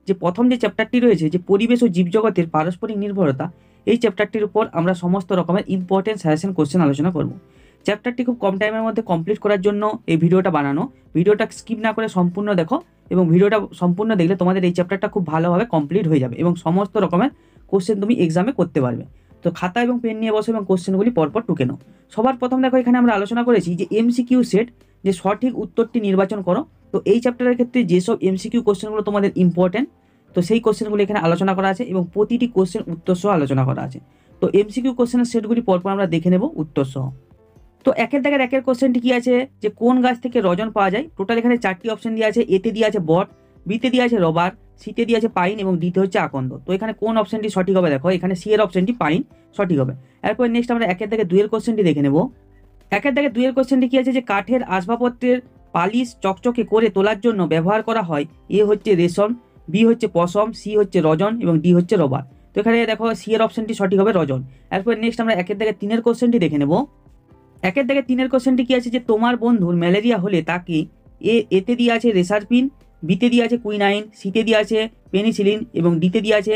যে প্রথম যে চ্যাপ্টারটি রয়েছে যে পরিবেশ ও জীবজগতের পারস্পরিক নির্ভরতা, এই চ্যাপ্টারটির উপর আমরা সমস্ত রকমের ইম্পর্টেন্ট সাজেশন কোশ্চেন আলোচনা করব। চ্যাপ্টারটি খুব কম টাইমের মধ্যে কমপ্লিট করার জন্য এই ভিডিওটা বানানো। ভিডিওটা স্কিপ না করে সম্পূর্ণ দেখো, এবং ভিডিওটা সম্পূর্ণ দেখলে তোমাদের এই চ্যাপ্টারটা খুব ভালোভাবে কমপ্লিট হয়ে যাবে এবং সমস্ত রকমের কোশ্চেন তুমি এক্সামে করতে পারবে। তো খাতা এবং পেন নিয়ে বসো এবং কোশ্চেনগুলি পরপর টুকে নাও। সবার প্রথম দেখো, এখানে আমরা আলোচনা করেছি যে এমসিকিউ সেট, যে সঠিক উত্তরটি নির্বাচন করো। তো এই চ্যাপ্টারের ক্ষেত্রে যেসব এমসিকিউ কোশ্চেনগুলো তোমাদের ইম্পর্টেন্ট, তো সেই কোশ্চেনগুলো এখানে আলোচনা করা আছে এবং প্রতিটি কোশ্চেন উত্তর সহ আলোচনা করা আছে। তো এমসিকিউ কোশ্চেনের সেটগুলি পরপর আমরা দেখে নেব উত্তর সহ। তো একের দাগের একের কোশ্চেনটি কি আছে, যে কোন গাছ থেকে রজন পাওয়া যায়। টোটাল এখানে 4টি অপশন দিয়ে আছে। এতে দিয়ে আছে বট, বিতে দিয়ে আছে রবার, সিতে দিয়ে আছে পাইন এবং ডিতে হচ্ছে আকন্দ। তো এখানে কোন অপশনটি সঠিক হবে, দেখো এখানে সি এর অপশনটি পাইন সঠিক হবে। এরপর নেক্সট আমরা একের দাগে দুইয়ের কোশ্চেনটি দেখে নেব। একের দাগে দুইয়ের কোশ্চেনটি কি আছে, যে কাঠের আসবাবপত্রের পালিশ চকচকে করে তোলার জন্য ব্যবহার করা হয়। এ হচ্ছে রেশম, বি হচ্ছে পশম, সি হচ্ছে রজন এবং ডি হচ্ছে রবার। তো এখানে দেখো সি এর অপশনটি সঠিক হবে রজন। এরপর নেক্সট আমরা একের দাগে তিনের কোশ্চেনটি দেখে নেব। একের দাগে তিনের কোশ্চেনটি কি আছে, যে তোমার বন্ধুর ম্যালেরিয়া হলে তাকে এতে দিয়ে আছে রেসারপিন, বিতে দিয়ে আছে কুইনাইন, সিতে দিয়ে আছে পেনিসিলিন এবং ডিতে দিয়ে আছে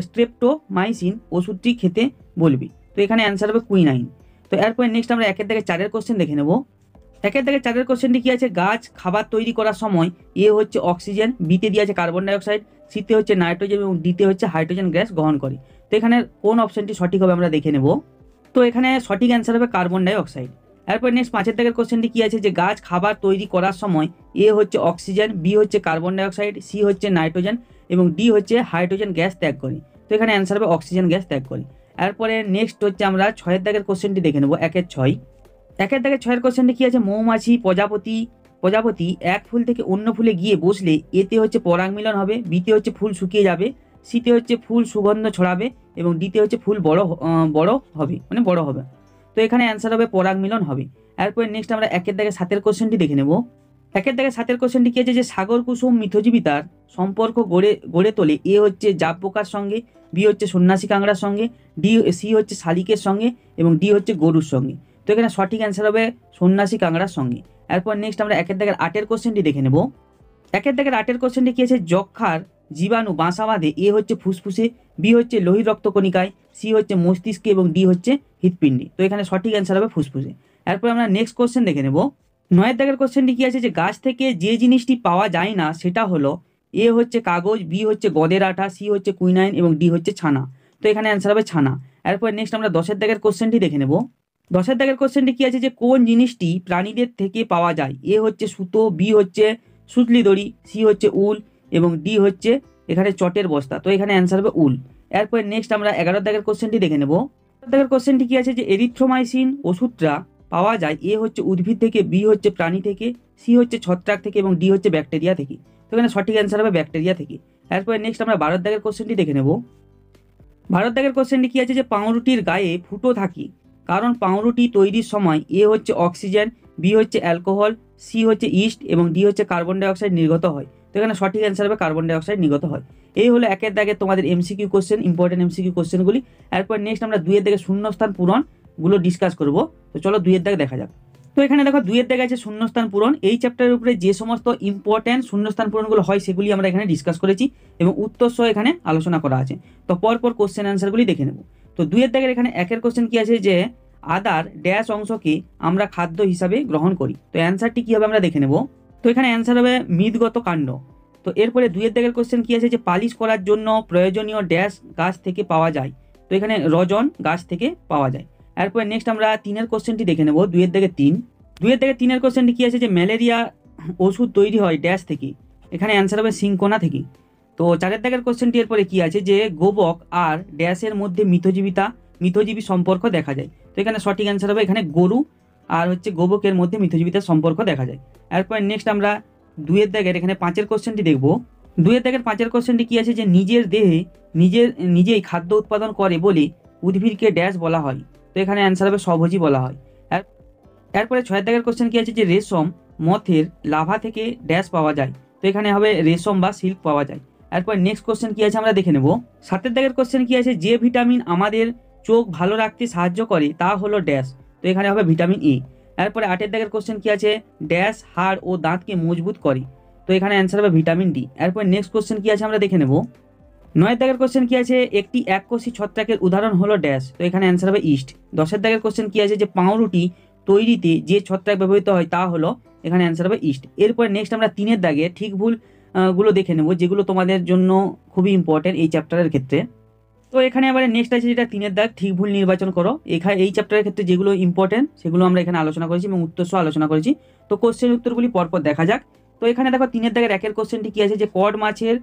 স্ট্রেপ্টোমাইসিন ওষুধটি খেতে বলবি। তো এখানে অ্যান্সার হবে কুইনাইন। তো এরপর নেক্সট আমরা একের দাগে চারের কোশ্চেন দেখে নেব। একের দাগে চারের কোশ্চেনটি কি আছে, গাছ খাবার তৈরি করার সময় এ হচ্ছে অক্সিজেন, বিতে দিয়ে আছে কার্বন ডাইঅক্সাইড, সিতে হচ্ছে নাইট্রোজেন এবং ডিতে হচ্ছে হাইড্রোজেন গ্যাস গ্রহণ করে। তো এখানে কোন অপশনটি সঠিক হবে আমরা দেখে নেব। তো এখানে সঠিক অ্যান্সার হবে কার্বন ডাইঅক্সাইড। এরপর নেক্সট পাঁচের দাগের কোশ্চেনটি কি আছে, যে গাছ খাবার তৈরি করার সময় এ হচ্ছে অক্সিজেন, বি হচ্ছে কার্বন ডাইঅক্সাইড, সি হচ্ছে নাইট্রোজেন এবং ডি হচ্ছে হাইড্রোজেন গ্যাস ত্যাগ করে। তো এখানে অ্যান্সার হবে অক্সিজেন গ্যাস ত্যাগ করে। এরপরে নেক্সট হচ্ছে আমরা ছয়ের দাগের কোশ্চেনটি দেখে নেব। একের ছয়, একের দাগের ছয়ের কোশ্চেনটি কি আছে, মৌমাছি প্রজাপতি এক ফুল থেকে অন্য ফুলে গিয়ে বসলে এতে হচ্ছে পরাগ মিলন হবে, বিতে হচ্ছে ফুল শুকিয়ে যাবে, সিতে হচ্ছে ফুল সুগন্ধ ছড়াবে এবং ডিতে হচ্ছে ফুল বড় হবে, মানে বড় হবে। তো এখানে অ্যান্সার হবে পরাগ মিলন হবে। এরপরে নেক্সট আমরা একের দাগে সাতের কোশ্চেনটি দেখে নেব। একের দাগে সাতের কোশ্চেনটি কি আছে, যে সাগর কুসুম মিথজীবিতার সম্পর্ক গড়ে তোলে। এ হচ্ছে জাপ পোকার সঙ্গে, বি হচ্ছে সন্ন্যাসী কাংড়ার সঙ্গে, সি হচ্ছে শালিকের সঙ্গে এবং ডি হচ্ছে গরুর সঙ্গে। তো এখানে সঠিক অ্যান্সার হবে সন্ন্যাসী কাংড়ার সঙ্গে। এরপর নেক্সট আমরা একের দাগের আটের কোশ্চেনটি দেখে নেব। একের দাগের আটের কোশ্চেনটি কি আছে, যক্ষার জীবাণু বাসা বাঁধে। এ হচ্ছে ফুসফুসে, বি হচ্ছে লোহিত রক্তকণিকায়, সি হচ্ছে মস্তিষ্কে এবং ডি হচ্ছে হৃৎপিণ্ডে। তো এখানে সঠিক অ্যান্সার হবে ফুসফুসে। এরপর আমরা নেক্সট কোশ্চেন দেখে নেব। নয়ের দাগের কোশ্চেনটি কি আছে, যে গাছ থেকে যে জিনিসটি পাওয়া যায় না সেটা হলো, এ হচ্ছে কাগজ, বি হচ্ছে গদের আঠা, সি হচ্ছে কুইনাইন এবং ডি হচ্ছে ছানা। তো এখানে অ্যান্সার হবে ছানা। এরপর নেক্সট আমরা দশের দাগের কোশ্চেনটি দেখে নেব। দশের দাগের কোশ্চেনটি কি আছে, যে কোন জিনিসটি প্রাণীদের থেকে পাওয়া যায়। এ হচ্ছে সুতো, বি হচ্ছে সুতলি দড়ি, সি হচ্ছে উল এবং ডি হচ্ছে এখানে চটের বস্তা। তো এখানে অ্যান্সার হবে উল। এরপর নেক্সট আমরা 11 দাগের কোশ্চেনটি দেখে নেব। 11 দাগের কোশ্চেনটি কি আছে, যে এরিথ্রোমাইসিন ওষুধটা পাওয়া যায়। এ হচ্ছে উদ্ভিদ থেকে, বি হচ্ছে প্রাণী থেকে, সি হচ্ছে ছত্রাক থেকে এবং ডি হচ্ছে ব্যাকটেরিয়া থেকে। তো এখানে সঠিক অ্যান্সার হবে ব্যাকটেরিয়া থেকে। এরপর নেক্সট আমরা 12 দাগের কোশ্চেনটি দেখে নেব। 12 দাগের কোশ্চেনটি কি আছে, যে পাউরুটির গায়ে ফুটো থাকে কারণ পাউরুটি তৈরির সময় এ হচ্ছে অক্সিজেন, বি হচ্ছে অ্যালকোহল, সি হচ্ছে ইস্ট এবং ডি হচ্ছে কার্বন ডাইঅক্সাইড নির্গত হয়। তো এখানে সঠিক অ্যান্সার হবে কার্বন ডাইঅক্সাইড নির্গত হয়। এই হলো একের দাগে তোমাদের এমসিকিউ কোশ্চেন, ইম্পর্টেন্ট এমসিকিউ কোশ্চেনগুলি। এরপর নেক্সট আমরা দুইয়ের দাগে শূন্যস্থান পূরণগুলো ডিসকাস করব। তো চলো দুইয়ের দাগে দেখা যাক। তো এখানে দেখো দুইয়ের দাগে আছে শূন্যস্থান পূরণ। এই চ্যাপ্টারের উপরে যে সমস্ত ইম্পর্টেন্ট শূন্যস্থান পূরণগুলো হয় সেগুলি আমরা এখানে ডিসকাস করেছি এবং উত্তর সহ এখানে আলোচনা করা আছে। তো পরপর কোশ্চেন অ্যান্সারগুলি দেখে নেব। তো দুইয়ের দাগের এখানে একের কোশ্চেন কি আছে, যে আদার ড্যাশ অংশকে আমরা খাদ্য হিসাবে গ্রহণ করি। তো অ্যান্সারটি কি হবে আমরা দেখে নেব। তো এখানে অ্যান্সার হবে মৃদগত কাণ্ড। তো এরপরে দুইয়ের দাগের কোশ্চেন কি আছে, যে পালিশ করার জন্য প্রয়োজনীয় ড্যাশ গাছ থেকে পাওয়া যায়। তো এখানে রজন গাছ থেকে পাওয়া যায়। এরপরে নেক্সট আমরা তিনের কোশ্চেনটি দেখে নেব। দুইয়ের দাগে তিন, দুইয়ের দাগে তিনের কোশ্চেনটি কি আছে, যে ম্যালেরিয়া ওষুধ তৈরি হয় ড্যাশ থেকে। এখানে অ্যান্সার হবে সিংকোনা থেকে। তো চারের দাগের কোশ্চেনটি এরপরে কি আছে, যে গোবক আর ড্যাশের মধ্যে মিথজীবী সম্পর্ক দেখা যায়। তো এখানে সঠিক অ্যান্সার হবে এখানে গরু আর হচ্ছে গোবকের মধ্যে মিথজীবিতার সম্পর্ক দেখা যায়। এরপর নেক্সট আমরা দুইয়ের দাগের এখানে পাঁচের কোশ্চেনটি দেখব। দুইয়ের দাগের পাঁচের কোশ্চেনটি কি আছে, যে নিজের দেহে নিজেই খাদ্য উৎপাদন করে বলে উদ্ভিদকে ড্যাশ বলা হয়। তো এখানে অ্যান্সার হবে স্বভোজী বলা হয়। এরপরে ছয়ের দাগের কোশ্চেন কি আছে, যে রেশম মথের লাভা থেকে ড্যাশ পাওয়া যায়। তো এখানে হবে রেশম বা সিল্ক পাওয়া যায়। এরপর নেক্সট কোশ্চেন কি আছে আমরা দেখে নেব। সাতের দাগের কোশ্চেন কি আছে, যে ভিটামিন আমাদের চোখ ভালো রাখতে সাহায্য করে তা হলো ড্যাশ। তো এখানে হবে ভিটামিন ই। এরপরে আটের দাগের কোশ্চেন কি আছে, ড্যাশ হাড় ও দাঁতকে মজবুত করে। তো এখানে অ্যান্সার হবে ভিটামিন ডি। এরপর নেক্সট কোশ্চেন কি আছে আমরা দেখে নেব। 9 দাগের কোশ্চেন কি আছে, একটি এককোষী ছত্রাকের উদাহরণ হলো ড্যাশ, তো এখানে অ্যান্সার হবে ইস্ট। 10 দাগের কোশ্চেন কি আছে, যে পাউরুটি তৈরিতে যে ছত্রাক ব্যবহৃত হয় তা হলো, এখানে অ্যান্সার হবে ইস্ট। এরপর নেক্সট আমরা 3 দাগে ঠিক ভুল গুলো দেখে নেব, যেগুলো তোমাদের জন্য খুবই ইম্পর্টেন্ট এই চ্যাপ্টারের ক্ষেত্রে। তো এখানে আবার নেক্সট আছে যেটা 3 দাগ, ঠিক ভুল নির্বাচন করো। এখানে এই চ্যাপ্টারের ক্ষেত্রে যেগুলো ইম্পর্টেন্ট সেগুলো আমরা এখানে আলোচনা করেছি এবং উত্তর সহ আলোচনা করেছি। তো কোশ্চেন উত্তরগুলি পরপর দেখা যাক। তো এখানে দেখো 3 দাগের 1 কোশ্চেনটি কি আছে, যে কড মাছের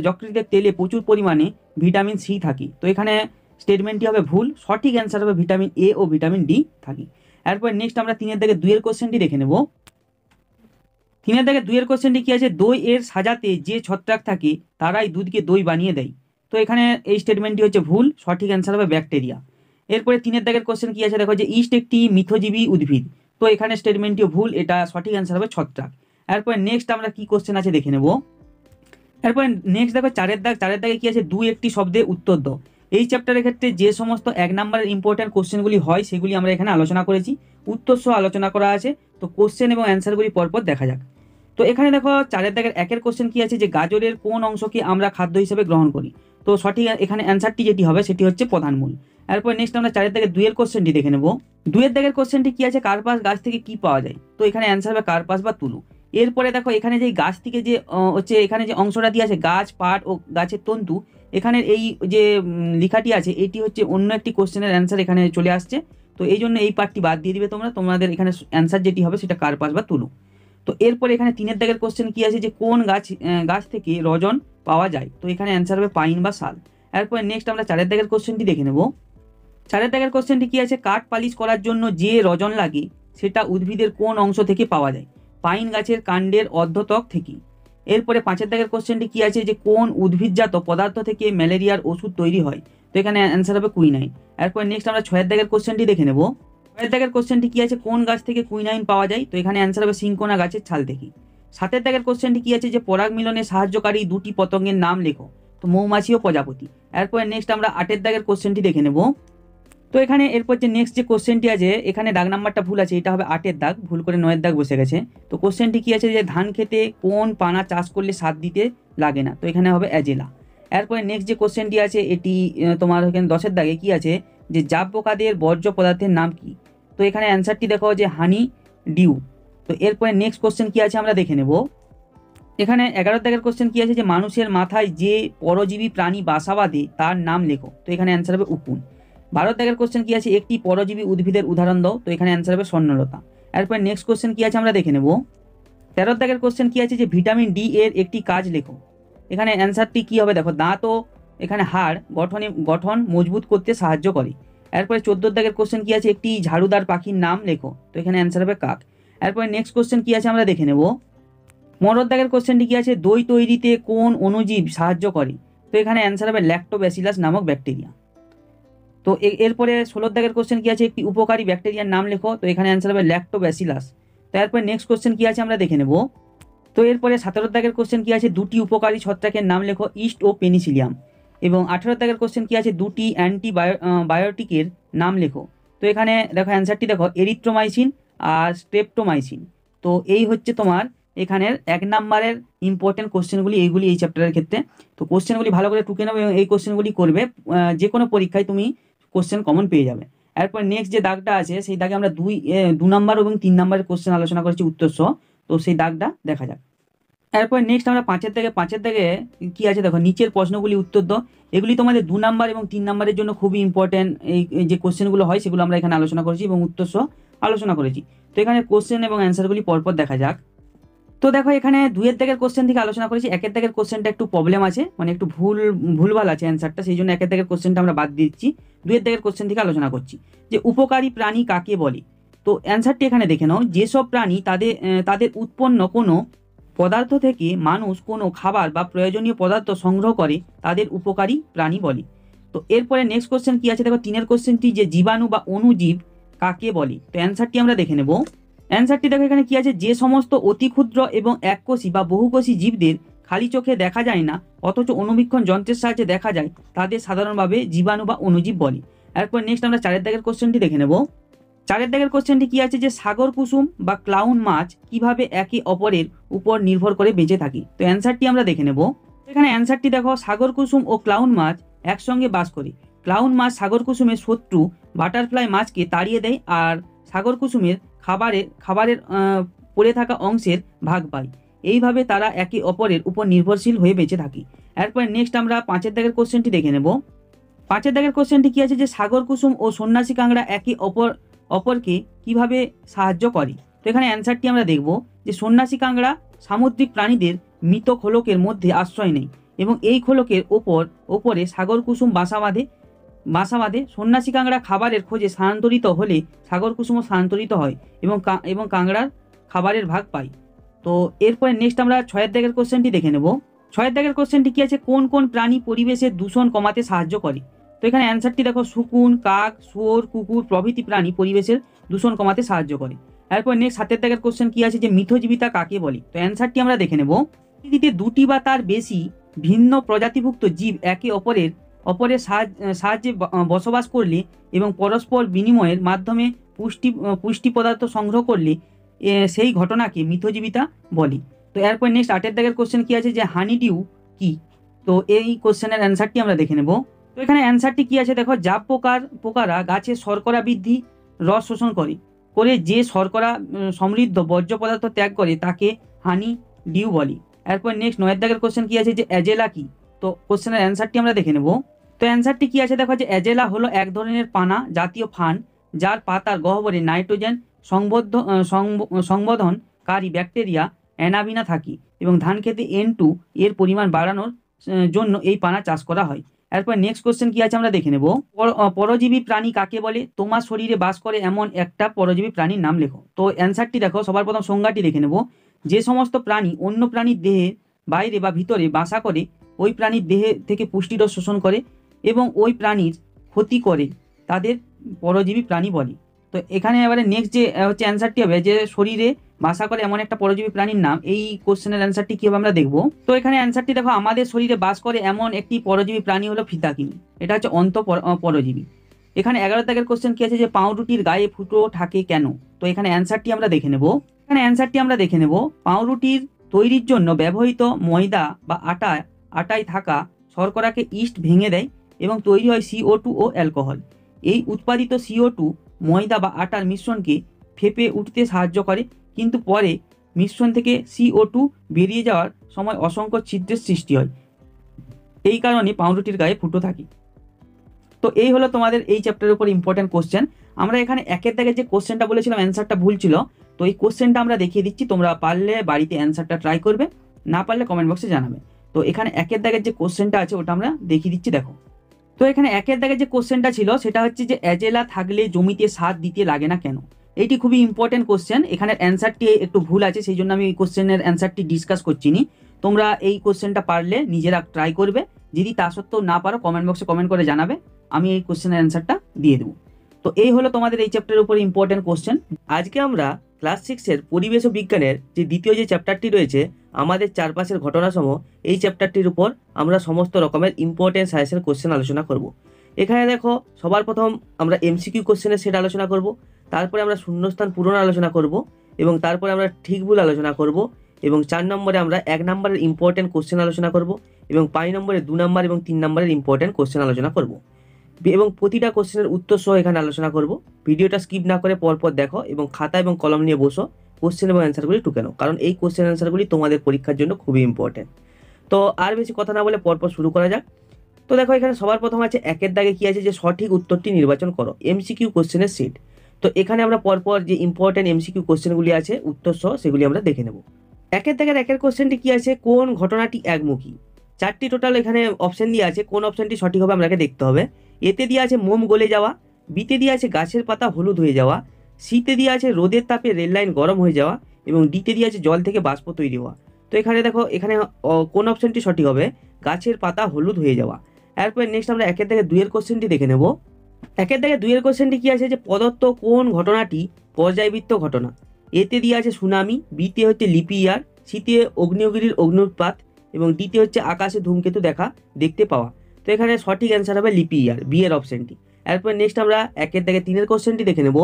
যকৃতের তেলে প্রচুর পরিমাণে ভিটামিন সি থাকে, তো এখানে স্টেটমেন্টটি হবে ভুল, সঠিক অ্যান্সার হবে ভিটামিন এ ও ভিটামিন ডি থাকে। এরপর নেক্সট আমরা 3 দাগের 2 কোশ্চেনটি দেখে নেব। 3 দাগের 2 কোশ্চেনটি কি আছে, দই এর সাজাতে যে ছত্রাক থাকে তারাই দুধকে দই বানিয়ে দেয়, তো এখানে এই স্টেটমেন্টটি হচ্ছে ভুল, সঠিক অ্যান্সার হবে ব্যাকটেরিয়া। এরপরে 3 দাগের কোশ্চেন কি আছে দেখো, যে ইস্ট একটি মিথজীবী উদ্ভিদ, তো এখানে স্টেটমেন্টটিও ভুল, এটা সঠিক অ্যান্সার হবে ছত্রাক। এরপরে নেক্সট আমরা কি কোশ্চেন আছে দেখে নেব। এরপরে নেক্সট দেখো 4 দাগে কি আছে, দুই একটি শব্দে উত্তর দাও। এই চ্যাপ্টারের ক্ষেত্রে যে সমস্ত 1 নম্বরের ইম্পর্টেন্ট কোশ্চেনগুলি হয় সেগুলি আমরা এখানে আলোচনা করেছি, উত্তর সহ আলোচনা করা আছে। তো কোশ্চেন এবং অ্যান্সারগুলি পরপর দেখা যাক। তো এখানে দেখো 4 দাগের 1 কোশ্চেন কি আছে, যে গাজরের কোন অংশকে আমরা খাদ্য হিসেবে গ্রহণ করি, তো সঠিক এখানে অ্যান্সারটি যেটি হবে সেটি হচ্ছে প্রধান মূল। এরপর নেক্সট আমরা 4 দাগের 2 কোশ্চেনটি দেখে নেব। 2 দাগের কোশ্চেনটি কি আছে, কার্পাস গাছ থেকে কি পাওয়া যায়, তো এখানে অ্যান্সার হবে কার্পাস বা তুলো। এরপরে দেখো এখানে যে গাছ থেকে যে হচ্ছে এখানে যে অংশটা দিয়ে আছে গাছ, পাট ও গাছের তন্তু, এখানে এই যে লেখাটি আছে এটি হচ্ছে অন্য একটি কোশ্চেনের অ্যান্সার এখানে চলে আসছে, তো এই জন্য এই পার্টটি বাদ দিয়ে দিবে তোমরা, তোমাদের এখানে অ্যান্সার যেটি হবে সেটা কার্পাস বা তুলো। তো এরপরে এখানে 3 দাগের কোশ্চেন কি আছে, যে কোন গাছ থেকে রজন পাওয়া যায়, তো এখানে অ্যান্সার হবে পাইন বা শাল। এরপরে নেক্সট আমরা 4 দাগের কোশ্চেনটি দেখে নেব। 4 দাগের কোশ্চেনটি কি আছে, কাঠ পালিশ করার জন্য যে রজন লাগে সেটা উদ্ভিদের কোন অংশ থেকে পাওয়া যায়, পাইন গাছের কাণ্ডের অর্ধত্বক থেকে। এরপরে 5 দাগের কোশ্চেনটি কি আছে, যে কোন উদ্ভিদজাত পদার্থ থেকে ম্যালেরিয়ার ওষুধ তৈরি হয়, তো এখানে অ্যান্সার হবে কুইনাইন। এরপর নেক্সট আমরা 6 দাগের কোশ্চেনটি দেখে নেব। 6 দাগের কোশ্চেনটি কি আছে, কোন গাছ থেকে কুইনাইন পাওয়া যায়, তো এখানে অ্যান্সার হবে সিনকোনা গাছের ছাল থেকে। 7 দাগের কোশ্চেনটি কি আছে, যে পরাগ মিলনে সাহায্যকারী 2টি পতঙ্গের নাম লেখো, তো মৌমাছি ও প্রজাপতি। এরপর নেক্সট আমরা 8 দাগের কোশ্চেনটি দেখে নেব। তো এখানে এরপর যে নেক্সট যে কোশ্চেনটি আছে এখানে দাগ নাম্বারটা ভুল আছে, এটা হবে 8 দাগ, ভুল করে 9 দাগ বসে গেছে। তো কোশ্চেনটি কি আছে, যে ধান খেতে কোন পানা চাষ করলে সার দিতে লাগে না, তো এখানে হবে অ্যাজেলা। এরপরে নেক্সট যে কোশ্চেনটি আছে এটি তোমার এখানে 10 দাগে কি আছে, যে জাব পোকাদের বর্জ্য পদার্থের নাম কি, তো এখানে অ্যান্সারটি দেখো যে হানি ডিউ। তো এরপরে নেক্সট কোশ্চেন কি আছে আমরা দেখে নেব। এখানে 11 দাগের কোশ্চেন কি আছে, যে মানুষের মাথায় যে পরজীবী প্রাণী বাসা বাঁধে তার নাম লেখো, তো এখানে অ্যান্সার হবে উকুন। 12 দাগের কোশ্চেন কি আছে, একটি পরজীবী উদ্ভিদের উদাহরণ দাও, তো এখানে অ্যান্সার হবে স্বর্ণলতা। এরপর নেক্সট কোশ্চেন কি আছে আমরা দেখে নেব। 13 দাগের কোশ্চেন কি আছে, যে ভিটামিন ডি এর একটি কাজ লেখো, এখানে অ্যান্সারটি কি হবে দেখো, দাঁত ও এখানে হাড় গঠন মজবুত করতে সাহায্য করে। এরপরে 14 দাগের কোশ্চেন কি আছে, একটি ঝাড়ুদার পাখির নাম লেখো, তো এখানে অ্যান্সার হবে কাক। এরপরে নেক্সট কোশ্চেন কি আছে আমরা দেখে নেব। 15 দাগের কোশ্চেনটি কি আছে, দই তৈরিতে কোন অণুজীব সাহায্য করে, তো এখানে অ্যান্সার হবে ল্যাক্টোব্যাসিলাস নামক ব্যাকটেরিয়া। তো এরপরে 16 দাগের কোশ্চেন কি আছে, একটি উপকারী ব্যাকটেরিয়ার নাম লেখো, তো এখানে অ্যান্সার হবে ল্যাক্টোব্যাসিলাস। তো এরপরে নেক্সট কোশ্চেন কি আছে আমরা দেখে নেব। তো এরপরে 17 দাগের কোশ্চেন কি আছে, দুটি উপকারী ছত্রাকের নাম লেখো, ইস্ট ও পেনিসিলিয়াম। এবং 18 দাগের কোশ্চেন কি আছে, দুটি অ্যান্টিবায়োটিকের নাম লেখো, তো এখানে দেখো অ্যান্সারটি দেখো এরিথ্রোমাইসিন আর স্ট্রেপ্টোমাইসিন। তো এই হচ্ছে তোমার এখানের 1 নম্বরের ইম্পর্টেন্ট কোশ্চেনগুলি, এইগুলি এই চ্যাপ্টারের ক্ষেত্রে। তো কোশ্চেনগুলি ভালো করে টুকে নেবে এবং এই কোশ্চেনগুলি করবে, যে কোনো পরীক্ষায় তুমি কোশ্চেন কমন পেয়ে যাবে। এরপর নেক্সট যে দাগটা আছে সেই দাগে আমরা 2 নম্বর এবং 3 নম্বরের কোশ্চেন আলোচনা করেছি উত্তর সহ, তো সেই দাগটা দেখা যাক। এরপর নেক্সট আমরা 5 দাগে কি আছে দেখো, নিচের প্রশ্নগুলি উত্তর দাও। এগুলি তোমাদের 2 নম্বর এবং 3 নম্বরের জন্য খুবই ইম্পর্টেন্ট, এই যে কোশ্চেনগুলো হয় সেগুলো আমরা এখানে আলোচনা করেছি এবং উত্তর সহ আলোচনা করেছি। তো এখানে কোশ্চেন এবং অ্যান্সারগুলি পরপর দেখা যাক। তো দেখো এখানে 2 দাগের কোশ্চেন থেকে আলোচনা করেছি। 1 দাগের কোশ্চেনটা একটু প্রবলেম আছে, মানে একটু ভুলভাল আছে অ্যান্সারটা, সেই জন্য 1 দাগের কোশ্চেনটা আমরা বাদ দিচ্ছি। 2 দাগের কোশ্চেন থেকে আলোচনা করছি, যে উপকারী প্রাণী কাকে বলে। তো অ্যান্সারটি এখানে দেখে নাও, যেসব প্রাণী তাদের উৎপন্ন কোনো পদার্থ থেকে মানুষ কোনো খাবার বা প্রয়োজনীয় পদার্থ সংগ্রহ করে তাদের উপকারী প্রাণী বলে। তো এরপরে নেক্সট কোশ্চেন কি আছে দেখো, 3 কোশ্চেনটি, যে জীবাণু বা অণুজীব কাকে বলে। তো অ্যান্সারটি আমরা দেখে নেব। অ্যান্সারটি দেখো এখানে কি আছে, যে সমস্ত অতি ক্ষুদ্র এবং এককোষী বা বহুকোষী জীবদের খালি চোখে দেখা যায় না অথচ অনুবীক্ষণ যন্ত্রের সাহায্যে দেখা যায় তাদের সাধারণভাবে জীবাণু বা অণুজীব বলে। এরপর নেক্সট আমরা 4 দাগের কোশ্চেনটি দেখে নেব। চারের দাগের কোশ্চেনটি কি আছে যে সাগর কুসুম বা ক্লাউন মাছ কিভাবে একে অপরের উপর নির্ভর করে বেঁচে থাকি। তো অ্যান্সারটি আমরা দেখে নেব। এখানে অ্যান্সারটি দেখো, সাগর কুসুম ও ক্লাউন মাছ একসঙ্গে বাস করে। ক্লাউন মাছ সাগর কুসুমের শত্রু বাটারফ্লাই মাছকে তাড়িয়ে দেয়, আর সাগর কুসুমের খাবারের পড়ে থাকা অংশের ভাগ পায়। এইভাবে তারা একে অপরের উপর নির্ভরশীল হয়ে বেঁচে থাকি। এরপর নেক্সট আমরা পাঁচের দাগের কোশ্চেনটি দেখে নেব। পাঁচের দাগের কোশ্চেনটি কি আছে যে সাগর কুসুম ও সন্ন্যাসী কাংড়া একে অপরকে কিভাবে সাহায্য করে। তো এখানে অ্যান্সারটি আমরা দেখব যে সন্ন্যাসী কাংড়া সামুদ্রিক প্রাণীদের মৃত খোলকের মধ্যে আশ্রয় নেয় এবং এই খোলকের ওপরে সাগর কুসুম বাসা বাঁধে। সন্ন্যাসী কাংড়া খাবারের খোঁজে স্থানান্তরিত হলে সাগর কুসুমও স্থানান্তরিত হয় এবং কাংড়ার খাবারের ভাগ পায়। তো এরপরে নেক্সট আমরা ছয়ের দাগের কোশ্চেনটি দেখে নেব। ছয়ের দাগের কোশ্চেনটি কি আছে, কোন কোন প্রাণী পরিবেশের দূষণ কমাতে সাহায্য করে। তো এখানে অ্যান্সারটি দেখো, শকুন, কাক, শুয়োর, কুকুর প্রভৃতি প্রাণী পরিবেশের দূষণ কমাতে সাহায্য করে। এরপর নেক্সট সাতের দাগের কোশ্চেন কি আছে যে মিথজীবিতা কাকে বলে। তো অ্যান্সারটি আমরা দেখে নেব। পৃথিবীতে দুটি বা তার বেশি ভিন্ন প্রজাতিভুক্ত জীব একে অপরের সাহায্যে বসবাস করলে এবং পরস্পর বিনিময়ের মাধ্যমে পুষ্টি পদার্থ সংগ্রহ করলে সেই ঘটনাকে মিথজীবিতা বলে। তো এরপর নেক্সট আটের দাগের কোশ্চেন কি আছে যে হানিডিউ কি। তো এই কোশ্চেনের অ্যান্সারটি আমরা দেখে নেব। তো এখানে অ্যান্সারটি কি আছে দেখো, জাপ পোকারা গাছের শর্করা বৃদ্ধি রস শোষণ করে যে শর্করা সমৃদ্ধ বর্জ্য পদার্থ ত্যাগ করে তাকে হানি ডিউ বলি। এরপর নেক্সট নয়ের দাগের কোশ্চেন কি আছে যে অ্যাজেলা কি। তো কোশ্চেনের অ্যান্সারটি আমরা দেখে নেব। তো অ্যান্সারটি কি আছে দেখো যে অ্যাজেলা হলো এক ধরনের পানা জাতীয় ফান যার পাতার গহ্বরে নাইট্রোজেন সংবর্ধনকারী ব্যাকটেরিয়া অ্যানাবিনা থাকি এবং ধান খেতে N2 এর পরিমাণ বাড়ানোর জন্য এই পানা চাষ করা হয়। এরপর নেক্সট কোশ্চেন কি আছে আমরা দেখে নেব। পরজীবী প্রাণী কাকে বলে, তোমার শরীরে বাস করে এমন একটা পরজীবী প্রাণীর নাম লেখো। তো অ্যান্সারটি দেখো, সবার প্রথম সংজ্ঞাটি দেখে নেব। যে সমস্ত প্রাণী অন্য প্রাণীর দেহে বাইরে বা ভিতরে বাসা করে, ওই প্রাণীর দেহে থেকে পুষ্টিরস শোষণ করে এবং ওই প্রাণীর ক্ষতি করে, তাদের পরজীবী প্রাণী বলে। তো এখানে এবারে নেক্সট যে হচ্ছে অ্যান্সারটি হবে যে শরীরে বাসা করে এমন একটা পরজীবী প্রাণীর নাম। এই কোশ্চেনের অ্যান্সারটি কী হবে আমরা দেখব। তো এখানে অ্যান্সারটি দেখো, আমাদের শরীরে বাস করে এমন একটি পরজীবী প্রাণী হলো ফিতাকিনি। এটা হচ্ছে পরজীবী। এখানে 11 দাগের কোশ্চেন কি আছে যে পাউরুটির গায়ে ফুটো থাকে কেন। তো এখানে অ্যান্সারটি আমরা দেখে নেব। পাউরুটির তৈরির জন্য ব্যবহৃত ময়দা বা আটায় থাকা শর্করাকে ইস্ট ভেঙে দেয় এবং তৈরি হয় CO2 ও অ্যালকোহল। এই উৎপাদিত CO2 ময়দা বা আটার মিশ্রণকে ফেঁপে উঠতে সাহায্য করে, কিন্তু পরে মিশ্রণ থেকে CO2 বেরিয়ে যাওয়ার সময় অসংখ্য ছিদ্রের সৃষ্টি হয়। এই কারণে পাউরুটির গায়ে ফুটো থাকে। তো এই হলো তোমাদের এই চ্যাপ্টারের উপর ইম্পর্টেন্ট কোশ্চেন। আমরা এখানে একের দাগের যে কোশ্চেনটা বলেছিলাম অ্যান্সারটা ভুল ছিল, তো এই কোশ্চেনটা আমরা দেখিয়ে দিচ্ছি। তোমরা পারলে বাড়িতে অ্যান্সারটা ট্রাই করবে, না পারলে কমেন্ট বক্সে জানাবে। তো এখানে একের দাগের যে কোশ্চেনটা আছে ওটা আমরা দেখিয়ে দিচ্ছি, দেখো। তো এখানে একের দাগের যে কোশ্চেনটা ছিল সেটা হচ্ছে যে অ্যাজেলা থাকলে জমিতে সার দিতে লাগে না কেন। এইটি খুবই ইম্পর্টেন্ট কোশ্চেন। এখানে অ্যান্সারটি একটু ভুল আছে, সেই জন্য আমি এই কোশ্চেনের অ্যান্সারটি ডিসকাস করছি নি। তোমরা এই কোশ্চেনটা পারলে নিজেরা ট্রাই করবে, যদি তা সত্ত্বেও না পারো কমেন্ট বক্সে কমেন্ট করে জানাবে, আমি এই কোশ্চেনের অ্যান্সারটা দিয়ে দেবো। তো এই হলো তোমাদের এই চ্যাপ্টারের উপরে ইম্পর্টেন্ট কোশ্চেন। আজকে আমরা ক্লাস 6-এর পরিবেশ ও বিজ্ঞানের যে দ্বিতীয় যে চ্যাপ্টারটি রয়েছে আমাদের চারপাশের ঘটনাসমূহ, এই চ্যাপ্টারটির উপর আমরা সমস্ত রকমের ইম্পর্টেন্ট সাজেশন কোশ্চেন আলোচনা করব। এখানে দেখো, সবার প্রথম আমরা MCQ কোশ্চেনের সেট আলোচনা করব, তারপরে আমরা শূন্যস্থান পূরণ আলোচনা করব এবং তারপরে আমরা ঠিক ভুল আলোচনা করব এবং 4 নম্বরে আমরা 1 নম্বরের ইম্পর্টেন্ট কোশ্চেন আলোচনা করব এবং 5 নম্বরে 2 নম্বর এবং 3 নম্বরের ইম্পর্টেন্ট কোশ্চেন আলোচনা করব এবং প্রতিটা কোশ্চেনের উত্তর সহ এখানে আলোচনা করব। ভিডিওটা স্কিপ না করে পরপর দেখো এবং খাতা এবং কলম নিয়ে বসো, কোশ্চেন এবং অ্যান্সারগুলি টুকে নাও, কারণ এই কোশ্চেন অ্যান্সারগুলি তোমাদের পরীক্ষার জন্য খুবই ইম্পর্টেন্ট। তো আর বেশি কথা না বলে পরপর শুরু করা যাক। তো দেখো, এখানে সবার প্রথম আছে একের দাগে কি আছে যে সঠিক উত্তরটি নির্বাচন করো, MCQ কোশ্চেনের সেট। তো এখানে আমরা পরপর যে ইম্পর্টেন্ট MCQ কোশ্চেনগুলি আছে উত্তর সহ সেগুলি আমরা দেখে নেব। একের দাগের একের কোশ্চেনটি কি আছে, কোন ঘটনাটি একমুখী। 4টি টোটাল এখানে অপশন দিয়ে আছে, কোন অপশনটি সঠিক হবে আপনাকে দেখতে হবে। এতে দিয়ে আছে মোম গলে যাওয়া, বিতে দিয়ে আছে গাছের পাতা হলুদ হয়ে যাওয়া, সিতে দিয়ে আছে রোদের তাপে রেল লাইন গরম হয়ে যাওয়া এবং ডিতে দিয়ে আছে জল থেকে বাষ্প তৈরি হওয়া। তো এখানে দেখো, এখানে কোন অপশনটি সঠিক হবে, গাছের পাতা হলুদ হয়ে যাওয়া। এরপর নেক্সট আমরা একের দাগে 2-এর কোশ্চেনটি দেখে নেব। একের দাগে 2-এর কোশ্চেনটি কি আছে যে প্রদত্ত কোন ঘটনাটি পর্যায়বৃত্ত ঘটনা। এতে দিয়ে আছে সুনামি, বিতে হচ্ছে লিপি ইয়ার, সিতে অগ্নিগিরির অগ্নুৎপাত এবং ডিতে হচ্ছে আকাশে ধূমকেতু দেখতে পাওয়া। তো এখানে সঠিক অ্যান্সার হবে লিপি ইয়ার, বি এর অপশনটি। এরপর নেক্সট আমরা একের দাগে 3-এর কোশ্চেনটি দেখে নেব।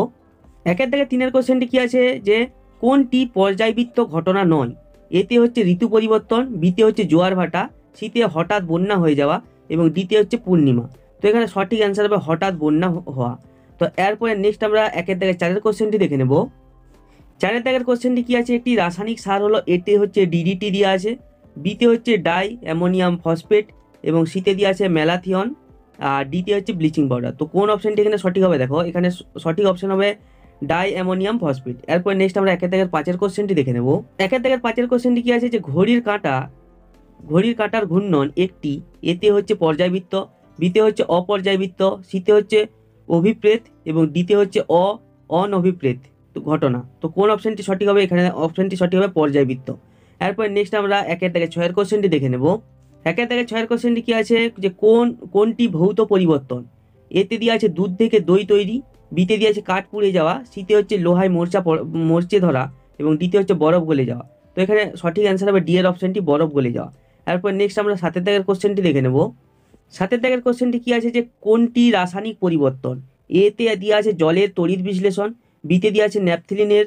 একের দাগে 3-এর কোশ্চেনটি কি আছে যে কোনটি পর্যায়বৃত্ত ঘটনা নয়? এতে হচ্ছে ঋতু পরিবর্তন, বিতে হচ্ছে জোয়ার ভাটা, শীতে হঠাৎ বন্যা হয়ে যাওয়া এবং ডিতে হচ্ছে পূর্ণিমা। তো এখানে সঠিক অ্যান্সার হবে হঠাৎ বন্যা হওয়া। তো এরপরে নেক্সট আমরা একের দাগে 4-এর কোশ্চেনটি দেখে নেব। 4-এর দাগের কোশ্চেনটি কি আছে, একটি রাসায়নিক সার হলো, এতে হচ্ছে ডিডিটি দেওয়া আছে, বিতে হচ্ছে ডাই অ্যামোনিয়াম ফসফেট এবং সিতে দেওয়া আছে ম্যালাথিয়ন, আর ডিতে হচ্ছে ব্লিচিং পাউডার। তো কোন অপশনটি এখানে সঠিক হবে? দেখো এখানে সঠিক অপশন হবে ডাই অ্যামোনিয়াম ফসফেট। এরপর নেক্সট আমরা একের দাগের 5-এর কোশ্চেনটি দেখে নেব। একের দাগের 5-এর কোশ্চেনটি কি আছে যে ঘড়ির কাঁটার ঘূর্ণন একটি, এতে হচ্ছে পর্যায়বৃত্ত, বিতে হচ্ছে অপর্যায়বৃত্ত, সিতে হচ্ছে অভিপ্রেত এবং ডিতে হচ্ছে অনভিপ্রেত ঘটনা। তো কোন অপশনটি সঠিক হবে? এখানে অপশনটি সঠিক হবে পর্যায়বৃত্ত। এরপর নেক্সট আমরা একের দাগে 6-এর কোশ্চেনটি দেখে নেব। একের দাগে 6-এর কোশ্চেনটি কি আছে যে কোনটি ভৌত পরিবর্তন? এতে দিয়ে আছে দুধ থেকে দই তৈরি, বিতে দিয়ে আছে কাঠ পুড়ে যাওয়া, সিতে হচ্ছে লোহায় মরচে ধরা এবং ডিতে হচ্ছে বরফ গলে যাওয়া। তো এখানে সঠিক অ্যান্সার হবে ডি এর অপশনটি বরফ গলে যাওয়া। এরপর নেক্সট আমরা 7-এর দাগের কোশ্চেনটি দেখে নেব। 7-এর দাগের কোশ্চেনটি কি আছে যে কোনটি রাসায়নিক পরিবর্তন? এতে দিয়ে আছে জলের তড়িৎ বিশ্লেষণ, বিতে দিয়ে আছে ন্যাপথলিনের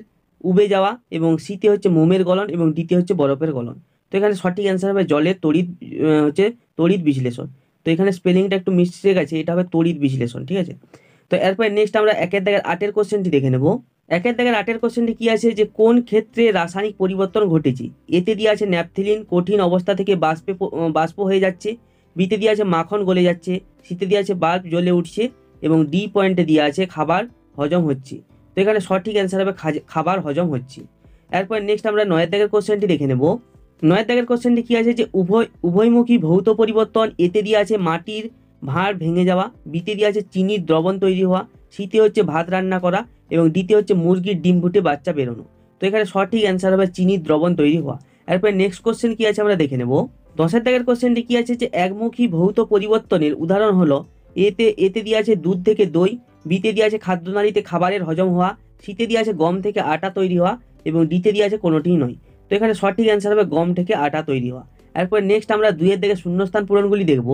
উবে যাওয়া এবং সিতে হচ্ছে মোমের গলন এবং ডিতে হচ্ছে বরফের গলন। তো এখানে সঠিক অ্যান্সার হবে জলের তড়িৎ বিশ্লেষণ। তো এখানে স্পেলিংটা একটু মিস্টেক আছে, এটা হবে তড়িৎ বিশ্লেষণ, ঠিক আছে। তো এরপর নেক্সট আমরা একের দাগের 8-এর কোশ্চেনটি দেখে নেব। একের দাগের 8-এর কোশ্চেনটি কি আছে যে কোন ক্ষেত্রে রাসায়নিক পরিবর্তন ঘটেছে? এতে দিয়ে আছে ন্যাপথলিন কঠিন অবস্থা থেকে বাষ্প হয়ে যাচ্ছে, বিতে দিয়ে আছে মাখন গলে যাচ্ছে, সিতে দিয়ে আছে বাল্ব জ্বলে উঠছে এবং ডি পয়েন্টে দিয়ে আছে খাবার হজম হচ্ছে। তো এখানে সঠিক অ্যান্সার হবে খাবার হজম হচ্ছে। এরপর নেক্সট আমরা 9-এর দাগের কোশ্চেনটি দেখে নেব। 9-এর দাগের কোশ্চেনটি কি আছে যে উভয়মুখী ভৌত পরিবর্তন, এতে দিয়ে আছে মাটির ভাঁড় ভেঙে যাওয়া, বিতে দিয়ে আছে চিনির দ্রবণ তৈরি হওয়া, সিতে হচ্ছে ভাত রান্না করা এবং ডিতে হচ্ছে মুরগির ডিম ফুটে বাচ্চা বেরোনো। তো এখানে সঠিক অ্যান্সার হবে চিনির দ্রবণ তৈরি হওয়া। এরপর নেক্সট কোশ্চেন কি আছে আমরা দেখে নেব। 10-এর দাগের কোশ্চেনটি কি আছে যে একমুখী ভৌত পরিবর্তনের উদাহরণ হলো, এতে দিয়ে আছে দুধ থেকে দই, বিতে দিয়ে আছে খাদ্যনালীতে খাবারের হজম হওয়া, সিতে দিয়ে আছে গম থেকে আটা তৈরি হওয়া এবং ডিতে দিয়ে আছে কোনোটিই নয়। তো এখানে সঠিক অ্যান্সার হবে গম থেকে আটা তৈরি হওয়া। এরপর নেক্সট আমরা 2-এর দাগে শূন্যস্থান পূরণগুলি দেখব।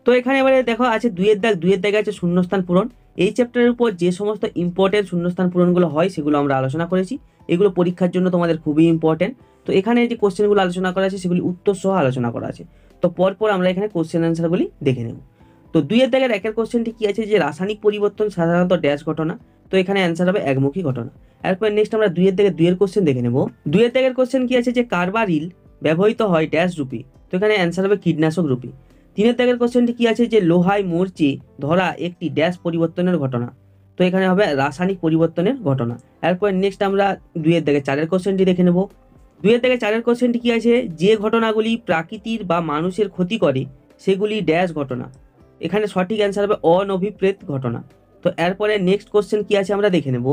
তো এখানে এবারে দেখো আছে 2-এর দাগে আছে শূন্যস্থান পূরণ। এই চ্যাপ্টারের উপর যে সমস্ত ইম্পর্টেন্ট শূন্যস্থান পূরণগুলো হয় সেগুলো আমরা আলোচনা করেছি। এগুলো পরীক্ষার জন্য তোমাদের খুবই ইম্পর্টেন্ট। তো এখানে যে কোশ্চেনগুলো আলোচনা করা আছে সেগুলি উত্তর সহ আলোচনা করা আছে। তো পরপর আমরা এখানে কোশ্চেন অ্যান্সারগুলি দেখে নেব। তো 2-এর দাগের 1-এর কোশ্চেনটি কি আছে যে রাসায়নিক পরিবর্তন সাধারণত ড্যাশ ঘটনা। তো এখানে অ্যান্সার হবে একমুখী ঘটনা। এরপর নেক্সট আমরা 2-এর দাগের 2-এর কোশ্চেন দেখে নেব। 2-এর দাগের কোশ্চেন কি আছে যে কার্বারিল ব্যবহৃত হয় ড্যাশ রূপে। তো এখানে অ্যান্সার হবে কীটনাশক রূপে। 3-এর দাগের কোশ্চেনটি কি আছে যে লোহায় মরচে ধরা একটি ড্যাশ পরিবর্তনের ঘটনা। তো এখানে হবে রাসায়নিক পরিবর্তনের ঘটনা। এরপর নেক্সট আমরা 2-এর দাগের 4-এর কোশ্চেনটি দেখে নেব। 2-এর দাগের 4-এর কোশ্চেনটি কি আছে যে ঘটনাগুলি প্রাকৃতির বা মানুষের ক্ষতি করে সেগুলি ড্যাশ ঘটনা। এখানে সঠিক অ্যান্সার হবে অনভিপ্রেত ঘটনা। তো এরপরে নেক্সট কোশ্চেন কি আছে আমরা দেখে নেব।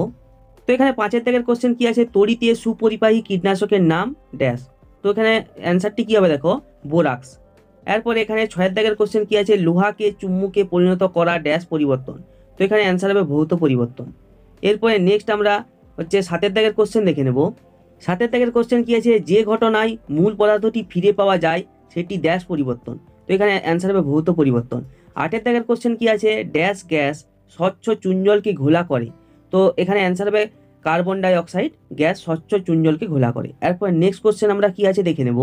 তো এখানে 5-এর দাগের কোশ্চেন কি আছে তড়িতে সুপরিবাহী কীটনাশকের নাম ড্যাশ। তো এখানে অ্যান্সারটি কি হবে দেখো বোরাক্স। এরপর এখানে 6-এর দাগের কোশ্চেন কি আছে লোহাকে চুম্বকে পরিণত করা ড্যাশ পরিবর্তন। তো এখানে অ্যান্সার হবে ভৌত পরিবর্তন। এরপরে নেক্সট আমরা হচ্ছে 7-এর দাগের কোশ্চেন দেখে নেব। 7-এর দাগের কোশ্চেন কি আছে যে ঘটনায় মূল পদার্থটি ফিরে পাওয়া যায় সেটি ড্যাশ পরিবর্তন। তো এখানে অ্যান্সার হবে ভৌত পরিবর্তন। 8-এর দাগের কোশ্চেন কি আছে ড্যাশ গ্যাস স্বচ্ছ চুনজলকে ঘোলা করে। তো এখানে অ্যান্সার হবে কার্বন ডাই অক্সাইড গ্যাস স্বচ্ছ চুনজলকে ঘোলা করে। এরপর নেক্সট কোশ্চেন আমরা কি আছে দেখে নেব।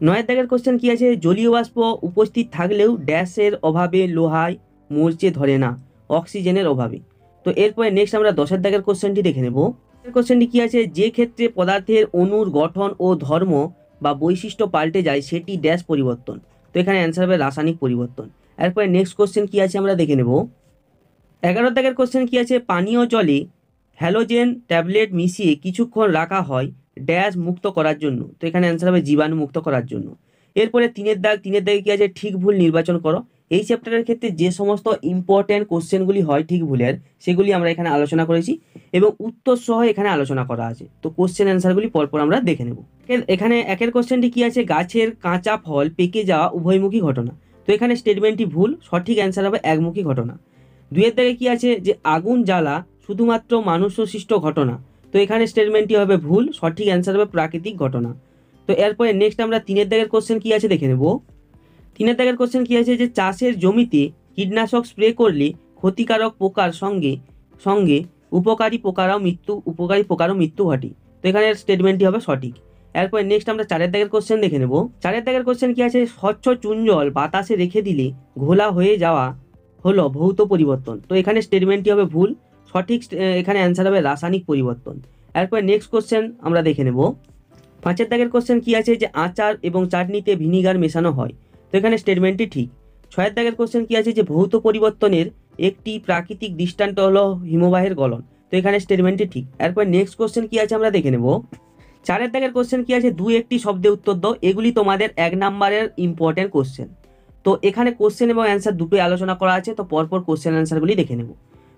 9-এর দাগের কোশ্চেন কি আছে জলীয় বাষ্প উপস্থিত থাকলেও ড্যাশের অভাবে লোহায় মরচে ধরে না অক্সিজেনের অভাবে। তো এরপরে নেক্সট আমরা 10-এর দাগের কোশ্চেনটি দেখে নেব। কোশ্চেনটি কি আছে যে ক্ষেত্রে পদার্থের অণুর গঠন ও ধর্ম বা বৈশিষ্ট্য পাল্টে যায় সেটি ড্যাশ পরিবর্তন। তো এখানে অ্যান্সার হবে রাসায়নিক পরিবর্তন। এরপরে নেক্সট কোশ্চেন কি আছে আমরা দেখে নেব। 11-এর দাগের কোশ্চেন কি আছে পানীয় জলে হ্যালোজেন ট্যাবলেট মিশিয়ে কিছুক্ষণ রাখা হয় ড্যাশ মুক্ত করার জন্য। তো এখানে অ্যান্সার হবে জীবাণু মুক্ত করার জন্য। এরপরে 3-এর দাগে কি আছে ঠিক ভুল নির্বাচন করো। এই চ্যাপ্টারের ক্ষেত্রে যে সমস্ত ইম্পর্টেন্ট কোশ্চেনগুলি হয় ঠিক ভুলের সেগুলি আমরা এখানে আলোচনা করেছি এবং উত্তর সহ এখানে আলোচনা করা আছে। তো কোশ্চেন অ্যান্সারগুলি পরপর আমরা দেখে নেব। এখানে 1-এর কোশ্চেনটি কি আছে গাছের কাঁচা ফল পেকে যাওয়া উভয়মুখী ঘটনা। তো এখানে স্টেটমেন্টটি ভুল, সঠিক অ্যান্সার হবে একমুখী ঘটনা। 2-এর দাগে কি আছে যে আগুন জ্বালা শুধুমাত্র মানুষসৃষ্ট ঘটনা। তো এখানে স্টেটমেন্টটি হবে ভুল, সঠিক অ্যান্সার হবে প্রাকৃতিক ঘটনা। তো এরপরে নেক্সট আমরা 3-এর দাগের কোশ্চেন কি আছে দেখে নেব। 3-এর দাগের কোশ্চেন কি আছে যে চাষের জমিতে কীটনাশক স্প্রে করলে ক্ষতিকারক পোকার সঙ্গে উপকারী পোকারও মৃত্যু ঘটে। তো এখানে স্টেটমেন্টটি হবে সঠিক। এরপর নেক্সট আমরা 4 দাগের কোশ্চেন দেখে নেব। 4 দাগের কোশ্চেন কি আছে, স্বচ্ছ চুন জল বাতাসে রেখে দিলে ঘোলা হয়ে যাওয়া হলো ভৌত পরিবর্তন। তো এখানে স্টেটমেন্টটি হবে ভুল, সঠিক এখানে অ্যান্সার হবে রাসায়নিক পরিবর্তন। এরপর নেক্সট কোশ্চেন আমরা দেখে নেব। 5 দাগের কোশ্চেন কি আছে, যে আচার এবং চাটনিতে ভিনিগার মেশানো হয়। তো এখানে স্টেটমেন্টটি ঠিক। 6 দাগের কোশ্চেন কি আছে, যে ভৌত পরিবর্তনের একটি প্রাকৃতিক দৃষ্টান্ত হলো হিমবাহের গলন। তো এখানে স্টেটমেন্টটি ঠিক। এরপর নেক্সট কোশ্চেন কি আছে আমরা দেখে নেব। 4 দাগের কোশ্চেন কি আছে, 2-1টি শব্দে উত্তর দাও। এগুলি তোমাদের 1 নম্বরের ইম্পর্টেন্ট কোশ্চেন। তো এখানে কোশ্চেন এবং অ্যান্সার দুটোই আলোচনা করা আছে, তো পরপর কোশ্চেন অ্যান্সারগুলি দেখে নেব।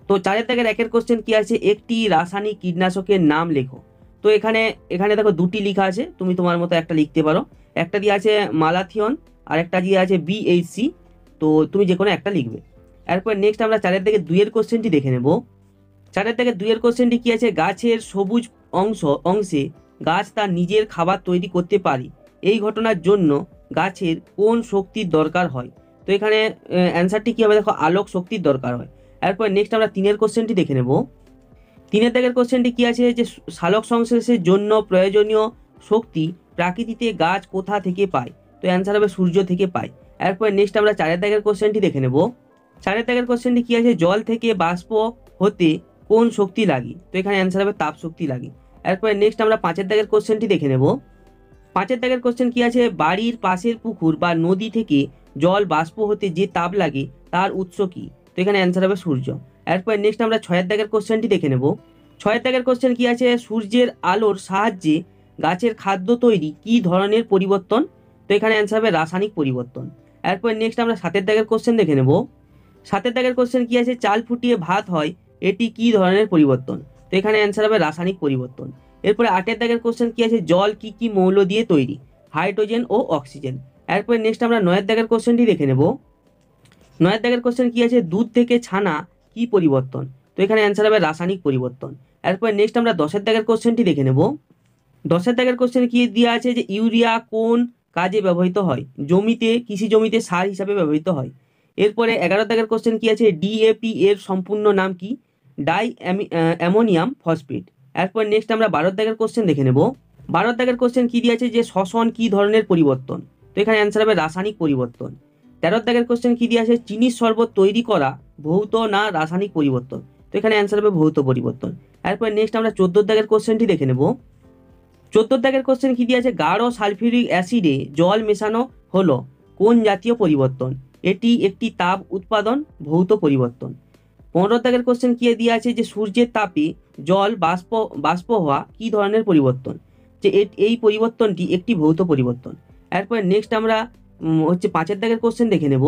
তো 4 দাগের 1-এর কোশ্চেন কি আছে, একটি রাসায়নিক কীটনাশকের নাম লেখো। তো এখানে দেখো দুটি লেখা আছে, তুমি তোমার মতো একটা লিখতে পারো। একটা দিয়ে আছে মালাথিয়ন আর একটা দিয়ে আছে BHC, তো তুমি যে কোনো একটা লিখবে। এরপর নেক্সট আমরা 4 দাগের 2-এর কোশ্চেনটি দেখে নেব। 4 দাগের 2-এর কোশ্চেনটি কি আছে, গাছের সবুজ অংশে গাছ তার নিজের খাবার তৈরি করতে পারে, এই ঘটনার জন্য গাছের কোন শক্তির দরকার হয়। তো এখানে অ্যান্সারটি কী হবে, দেখো আলোক শক্তির দরকার হয়। এরপর নেক্সট আমরা 3-এর কোশ্চেনটি দেখে নেব। 3 দাগের কোশ্চেনটি কি আছে, যে সালোক সংশ্লেষের জন্য প্রয়োজনীয় শক্তি প্রাকৃতিতে গাছ কোথা থেকে পায়। তো অ্যান্সার হবে সূর্য থেকে পায়। এরপর নেক্সট আমরা 4 দাগের কোশ্চেনটি দেখে নেব। 4 দাগের কোশ্চেনটি কি আছে, জল থেকে বাষ্প হতে কোন শক্তি লাগে। তো এখানে অ্যান্সার হবে তাপ শক্তি লাগে। এরপর নেক্সট আমরা 5 দাগের কোশ্চেনটি দেখে নেব। 5 দাগের কোশ্চেন কি আছে, বাড়ির পাশের পুকুর বা নদী থেকে জল বাষ্প হতে যে তাপ লাগে তার উৎস কি। তো এখানে অ্যান্সার হবে সূর্য। এরপর নেক্সট আমরা 6 দাগের কোশ্চেনটি দেখে নেব। 6 দাগের কোশ্চেন কি আছে, সূর্যের আলোর সাহায্যে গাছের খাদ্য তৈরি কি ধরনের পরিবর্তন। তো এখানে অ্যান্সার হবে রাসায়নিক পরিবর্তন। এরপর নেক্সট আমরা 7 দাগের কোশ্চেন দেখে নেব। 7 দাগের কোশ্চেন কি আছে, চাল ফুটিয়ে ভাত হয়, এটি কি ধরনের পরিবর্তন। তো এখানে অ্যান্সার হবে রাসায়নিক পরিবর্তন। এরপরে 8 দাগের কোশ্চেন কি আছে, জল কি কি মৌল দিয়ে তৈরি, হাইড্রোজেন ও অক্সিজেন। এরপরে নেক্সট আমরা 9 দাগের কোশ্চেনটি দেখে নেব। 9 দাগের কোশ্চেন কি আছে, দুধ থেকে ছানা কি পরিবর্তন। তো এখানে অ্যান্সার হবে রাসায়নিক পরিবর্তন। এরপর নেক্সট আমরা 10 দাগের কোশ্চেনটি দেখে নেব। 10 দাগের কোশ্চেন কি দেওয়া আছে, যে ইউরিয়া কোন কাজে ব্যবহৃত হয়, কৃষি জমিতে সার হিসাবে ব্যবহৃত হয়। এরপরে 11 দাগের কোশ্চেন কি আছে, DAP এর সম্পূর্ণ নাম কি, অ্যামোনিয়াম ফসফেট। এরপর নেক্সট আমরা 12 দাগের কোশ্চেন দেখে নেব। 12 দাগের কোশ্চেন কি দিয়েছে, যে শ্বসন কি ধরনের পরিবর্তন। তো এখানে অ্যান্সার হবে রাসায়নিক পরিবর্তন। 13 দাগের কোশ্চেন কি দিয়ে আছে, চিনির শরবত তৈরি করা ভৌত না রাসায়নিক পরিবর্তন। তো এখানে অ্যান্সার হবে ভৌত পরিবর্তন। এরপর নেক্সট আমরা 14 দাগের কোশ্চেনটি দেখে নেব। 14 দাগের কোশ্চেন কি দিয়ে আছে, গাঢ় সালফিউরিক অ্যাসিডে জল মেশানো হলো কোন জাতীয় পরিবর্তন, এটি একটি তাপ উৎপাদন ভৌত পরিবর্তন। 15 দাগের কোশ্চেন কি দিয়ে আছে, যে সূর্যের তাপে জল বাষ্প হওয়া কি ধরনের পরিবর্তন, যে এই পরিবর্তনটি একটি ভৌত পরিবর্তন। এরপরে নেক্সট আমরা 5 দাগের কোশ্চেন দেখে নেব।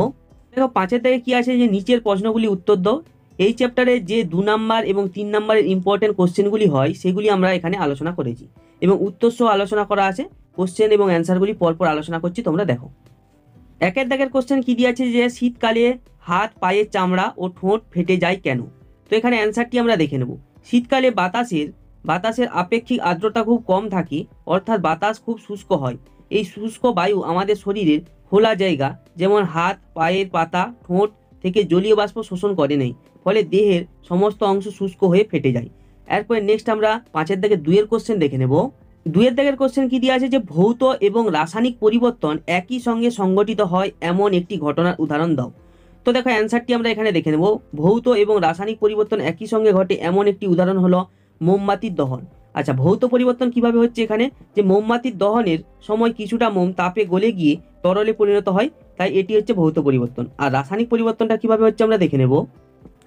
দেখো 5 দাগে কি আছে, যে নিচের প্রশ্নগুলি উত্তর দাও। এই চ্যাপ্টারে যে 2 নাম্বার এবং 3 নাম্বারের ইম্পর্টেন্ট কোশ্চেনগুলি হয় সেগুলি আমরা এখানে আলোচনা করেছি এবং উত্তর সহ আলোচনা করা আছে। কোশ্চেন এবং অ্যান্সারগুলি পরপর আলোচনা করছি, তোমরা দেখো। 1 দাগের কোশ্চেন কি দিয়ে আছে, যে শীতকালে হাত পায়ের চামড়া ও ঠোঁট ফেটে যায় কেন। তো এখানে অ্যান্সারটি আমরা দেখে নেব। শীতকালে বাতাসের আপেক্ষিক আর্দ্রতা খুব কম থাকে, অর্থাৎ বাতাস খুব শুষ্ক হয়। এই শুষ্ক বায়ু আমাদের শরীরের খোলা জায়গা যেমন হাত পায়ের পাতা ঠোঁট থেকে জলীয় বাষ্প শোষণ করে নেই, ফলে দেহের সমস্ত অংশ শুষ্ক হয়ে ফেটে যায়। এরপরে নেক্সট আমরা 5 দাগের 2 কোশ্চেন দেখে নেব। 2 দাগের কোশ্চেন কি দিয়ে আছে, যে ভৌত এবং রাসায়নিক পরিবর্তন একই সঙ্গে সংঘটিত হয় এমন একটি ঘটনার উদাহরণ দাও। তো দেখো অ্যান্সারটি আমরা এখানে দেখে নেব। ভৌত এবং রাসায়নিক পরিবর্তন একই সঙ্গে ঘটে এমন একটি উদাহরণ হলো মোমবাতির দহন। আচ্ছা, ভৌত পরিবর্তন কিভাবে হচ্ছে এখানে, যে মোমবাতির দহনের সময় কিছুটা মোম তাপে গলে গিয়ে তরলে পরিণত হয়, তাই এটি হচ্ছে ভৌত পরিবর্তন। আর রাসায়নিক পরিবর্তনটা কিভাবে হচ্ছে আমরা দেখে নেব।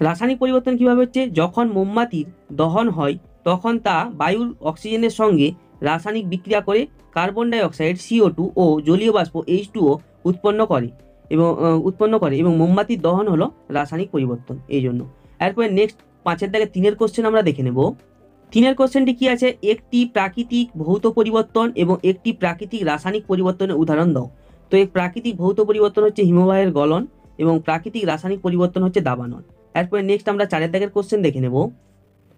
রাসায়নিক পরিবর্তন কিভাবে হচ্ছে, যখন মোমবাতির দহন হয় তখন তা বায়ুর অক্সিজেনের সঙ্গে রাসায়নিক বিক্রিয়া করে কার্বন ডাই অক্সাইড CO2 ও জলীয় বাষ্প H2O উৎপন্ন করে এবং মোমবাতির দহন হলো রাসায়নিক পরিবর্তন এই জন্য। এরপরে নেক্সট 5 দাগে 3 কোশ্চেন আমরা দেখে নেব। 3 কোশ্চেনটি কি আছে, একটি প্রাকৃতিক ভৌত পরিবর্তন এবং একটি প্রাকৃতিক রাসায়নিক পরিবর্তনের উদাহরণ দাও। তো এই প্রাকৃতিক ভৌত পরিবর্তন হচ্ছে হিমবাহের গলন এবং প্রাকৃতিক রাসায়নিক পরিবর্তন হচ্ছে দাবানল। এরপরে নেক্সট আমরা 4 দাগের কোশ্চেন দেখে নেব।